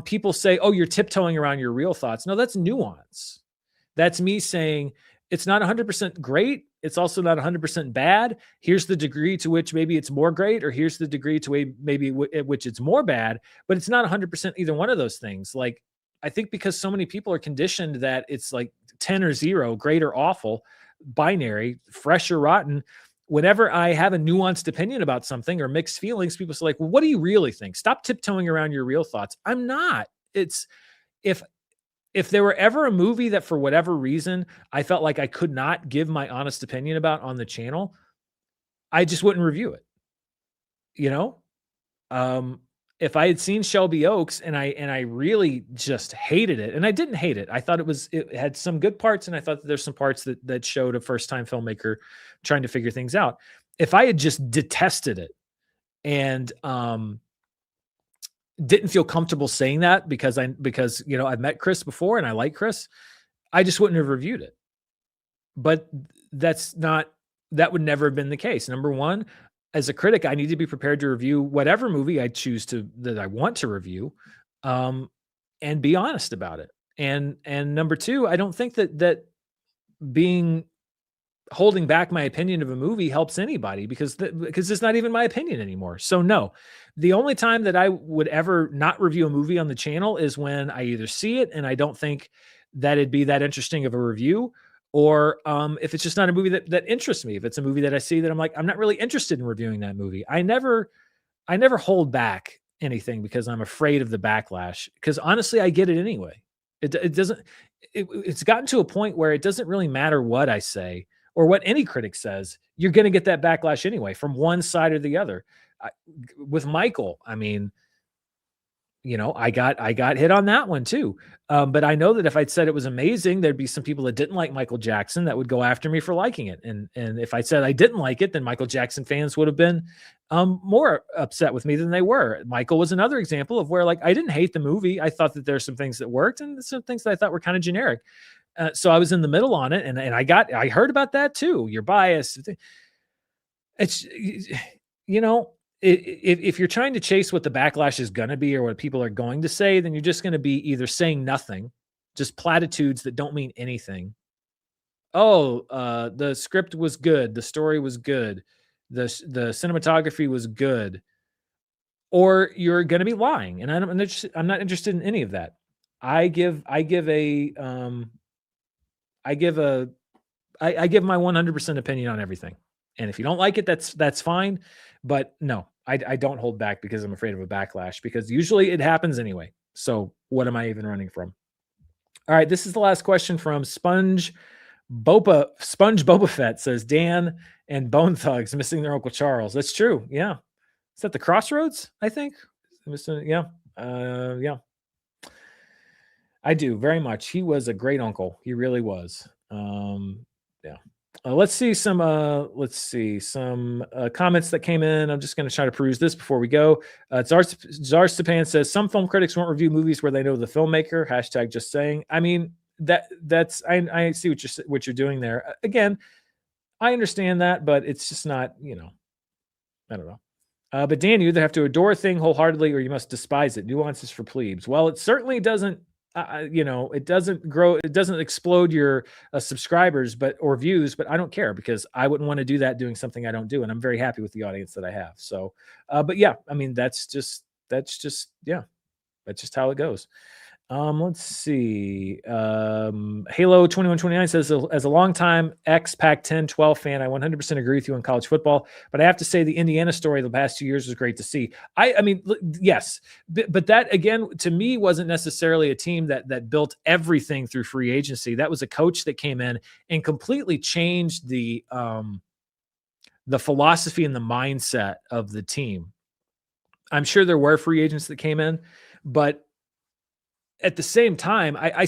People say, "Oh, you're tiptoeing around your real thoughts." No, that's nuance. That's me saying it's not 100% great. It's also not 100% bad. Here's the degree to which maybe it's more great, or here's the degree to maybe at which it's more bad, but it's not 100% either one of those things. Like, I think because so many people are conditioned that it's like 10 or 0, great or awful, binary, fresh or rotten. Whenever I have a nuanced opinion about something or mixed feelings, people say like, well, what do you really think? Stop tiptoeing around your real thoughts. I'm not. It's if there were ever a movie that for whatever reason I felt like I could not give my honest opinion about on the channel, I just wouldn't review it. You know, if I had seen Shelby Oaks and I really just hated it, and I didn't hate it. I thought it had some good parts, and I thought that there's some parts that showed a first time filmmaker trying to figure things out. If I had just detested it and didn't feel comfortable saying that because I've met Chris before and I like Chris, I just wouldn't have reviewed it. But that would never have been the case. Number one, as a critic, I need to be prepared to review whatever movie I choose that I want to review, and be honest about it. And number two, I don't think that holding back my opinion of a movie helps anybody because it's not even my opinion anymore. So no, the only time that I would ever not review a movie on the channel is when I either see it and I don't think that it'd be that interesting of a review, or if it's just not a movie that interests me. If it's a movie that I see that I'm like, I'm not really interested in reviewing that movie. I never hold back anything because I'm afraid of the backlash, because honestly, I get it anyway. It's gotten to a point where it doesn't really matter what I say or what any critic says. You're going to get that backlash anyway from one side or the other. With Michael, I mean, I got hit on that one too. But I know that if I'd said it was amazing, there'd be some people that didn't like Michael Jackson that would go after me for liking it. And if I said I didn't like it, then Michael Jackson fans would have been more upset with me than they were. Michael was another example of where, like, I didn't hate the movie. I thought that there's some things that worked and some things that I thought were kind of generic. So I was in the middle on it, and I heard about that too. You're biased. It's, if you're trying to chase what the backlash is going to be or what people are going to say, then you're just going to be either saying nothing, just platitudes that don't mean anything. Oh, the script was good. The story was good. The cinematography was good. Or you're going to be lying. And I'm not interested in any of that. I give my 100% opinion on everything. And if you don't like it, that's fine. But no, I don't hold back because I'm afraid of a backlash, because usually it happens anyway. So what am I even running from? All right, this is the last question from Sponge Boba Fett. Says Dan and Bone Thugs missing their Uncle Charles. That's true. Yeah. Is that the Crossroads? I think. Yeah. Yeah. I do very much. He was a great uncle. He really was. Yeah. Let's see some comments that came in. I'm just going to try to peruse this before we go. Czar Stepan says some film critics won't review movies where they know the filmmaker. # just saying. I mean, I see what you're doing there. Again, I understand that, but it's just not, I don't know. But Dan, you either have to adore a thing wholeheartedly or you must despise it. Nuances for plebes. Well, it certainly doesn't. It doesn't grow. It doesn't explode your subscribers, or views. But I don't care, because I wouldn't want to do that doing something I don't do, and I'm very happy with the audience that I have. So, but yeah, I mean, that's just how it goes. Let's see. Halo 2129 says, as a longtime ex-Pac-10-12 fan, I 100% agree with you on college football, but I have to say the Indiana story the past 2 years was great to see. I mean, yes, but that, again, to me, wasn't necessarily a team that built everything through free agency. That was a coach that came in and completely changed the philosophy and the mindset of the team. I'm sure there were free agents that came in, but at the same time, I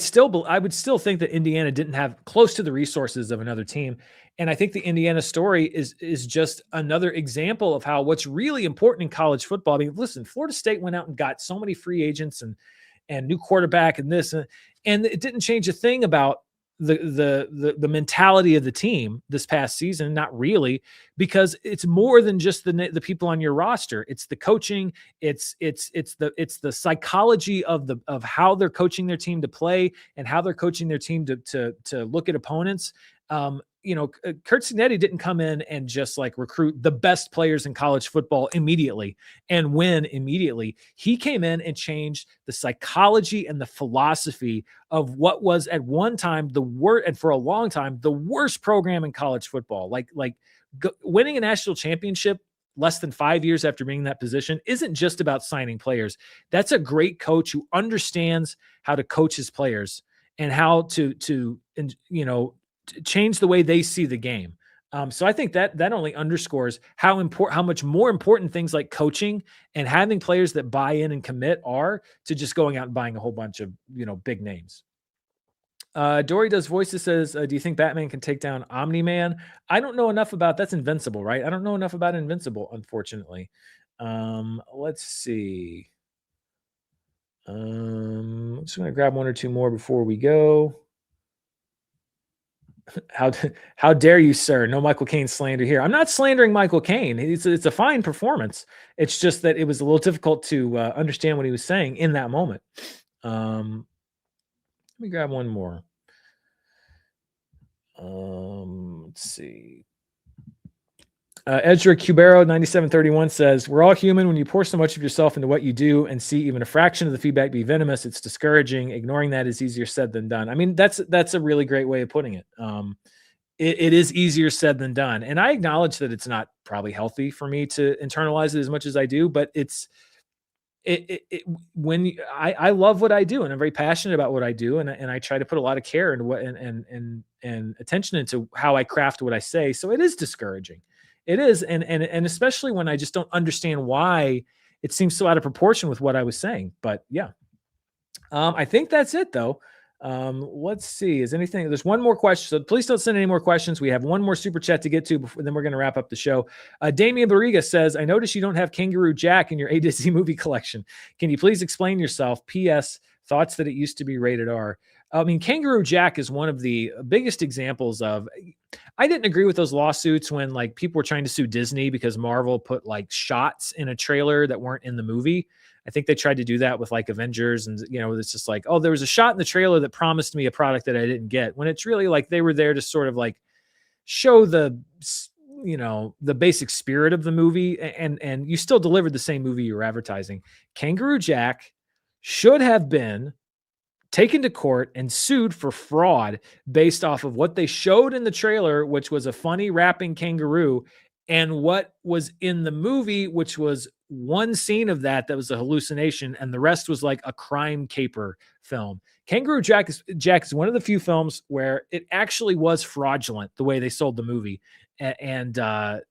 would still think that Indiana didn't have close to the resources of another team. And I think the Indiana story is just another example of how what's really important in college football. I mean, listen, Florida State went out and got so many free agents and new quarterback and this, and it didn't change a thing about the mentality of the team this past season. Not really, because it's more than just the people on your roster. It's the coaching. It's the psychology of how they're coaching their team to play and how they're coaching their team to look at opponents. Kurt Signetti didn't come in and just like recruit the best players in college football immediately and win immediately. He came in and changed the psychology and the philosophy of what was at one time the worst, and for a long time, the worst program in college football. Winning a national championship less than 5 years after being in that position isn't just about signing players. That's a great coach who understands how to coach his players and how to change the way they see the game. So I think that only underscores how much more important things like coaching and having players that buy in and commit are to just going out and buying a whole bunch of, big names. Dory Does Voices says, do you think Batman can take down Omni-Man? I don't know enough about, that's Invincible, right? I don't know enough about Invincible, unfortunately. Let's see. I'm just going to grab one or two more before we go. How dare you, sir? No Michael Caine slander here. I'm not slandering Michael Caine. It's a fine performance. It's just that it was a little difficult to understand what he was saying in that moment. Let me grab one more. Let's see. Ezra Cubero 9731 says, we're all human. When you pour so much of yourself into what you do and see even a fraction of the feedback be venomous, it's discouraging. Ignoring that is easier said than done. I mean, that's a really great way of putting it. It is easier said than done. And I acknowledge that it's not probably healthy for me to internalize it as much as I do, but I love what I do and I'm very passionate about what I do. And I try to put a lot of care into what, and attention into how I craft what I say. So it is discouraging. It is. And especially when I just don't understand why it seems so out of proportion with what I was saying, but yeah. I think that's it though. Let's see. There's one more question. So please don't send any more questions. We have one more super chat to get to before then we're going to wrap up the show. Damian Barriga says, I notice you don't have Kangaroo Jack in your A to Z movie collection. Can you please explain yourself? P.S. Thoughts that it used to be rated R. I mean, Kangaroo Jack is one of the biggest examples of, I didn't agree with those lawsuits when like people were trying to sue Disney because Marvel put like shots in a trailer that weren't in the movie. I think they tried to do that with like Avengers and, it's just like, oh, there was a shot in the trailer that promised me a product that I didn't get, when it's really like they were there to sort of like show the basic spirit of the movie and you still delivered the same movie you were advertising. Kangaroo Jack should have been taken to court and sued for fraud based off of what they showed in the trailer, which was a funny rapping kangaroo, and what was in the movie, which was one scene of that was a hallucination, and the rest was like a crime caper film. Kangaroo Jack is one of the few films where it actually was fraudulent the way they sold the movie, and I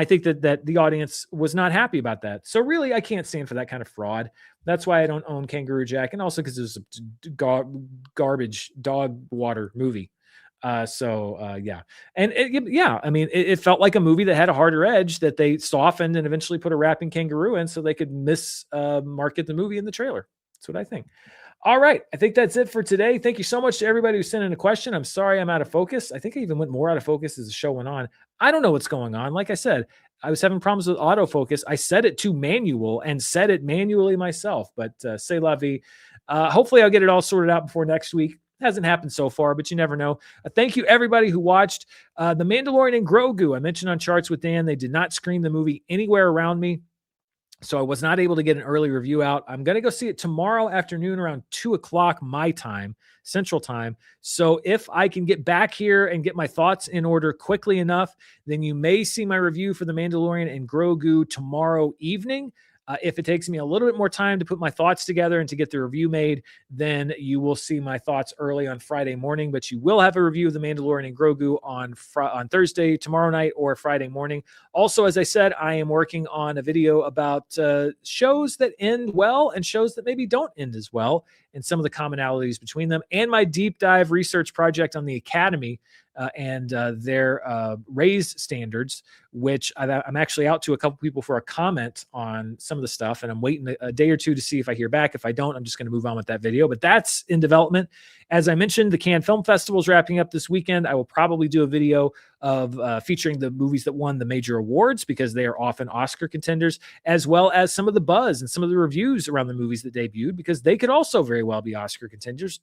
think that the audience was not happy about that. So really, I can't stand for that kind of fraud. That's why I don't own Kangaroo Jack, and also because it was a garbage dog water movie. Yeah. And I mean, it felt like a movie that had a harder edge that they softened and eventually put a rapping kangaroo in so they could market the movie in the trailer. That's what I think. All right. I think that's it for today. Thank you so much to everybody who sent in a question. I'm sorry I'm out of focus. I think I even went more out of focus as the show went on. I don't know what's going on. Like I said, I was having problems with autofocus. I set it to manual and set it manually myself, but c'est la vie. Hopefully I'll get it all sorted out before next week. Hasn't happened so far, but you never know. Thank you, everybody who watched The Mandalorian and Grogu. I mentioned on Charts with Dan, they did not screen the movie anywhere around me, so I was not able to get an early review out. I'm going to go see it tomorrow afternoon around 2 o'clock my time, Central Time. So if I can get back here and get my thoughts in order quickly enough, then you may see my review for The Mandalorian and Grogu tomorrow evening. If it takes me a little bit more time to put my thoughts together and to get the review made, then you will see my thoughts early on Friday morning, but you will have a review of The Mandalorian and Grogu on Thursday, tomorrow night, or Friday morning. Also, as I said, I am working on a video about shows that end well and shows that maybe don't end as well, and some of the commonalities between them, and my deep dive research project on the Academy and their raise standards, which I'm actually out to a couple people for a comment on some of the stuff, and I'm waiting a day or two to see if I hear back. If I don't, I'm just going to move on with that video, but that's in development. As I mentioned, the Cannes Film Festival is wrapping up this weekend. I will probably do a video of featuring the movies that won the major awards because they are often Oscar contenders, as well as some of the buzz and some of the reviews around the movies that debuted because they could also very well be Oscar contenders.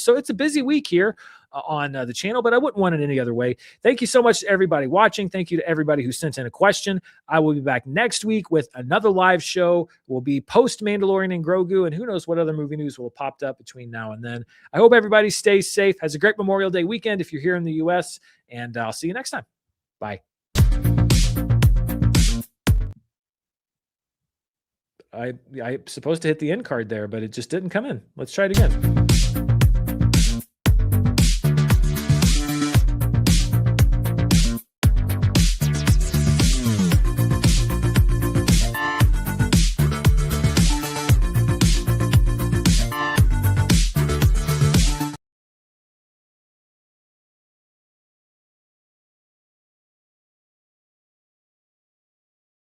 So it's a busy week here on the channel, but I wouldn't want it any other way. Thank you so much to everybody watching. Thank you to everybody who sent in a question. I will be back next week with another live show. We'll be post Mandalorian and Grogu, and who knows what other movie news will have popped up between now and then. I hope everybody stays safe, has a great Memorial Day weekend if you're here in the US, and I'll see you next time. Bye. I'm supposed to hit the end card there, but it just didn't come in. Let's try it again.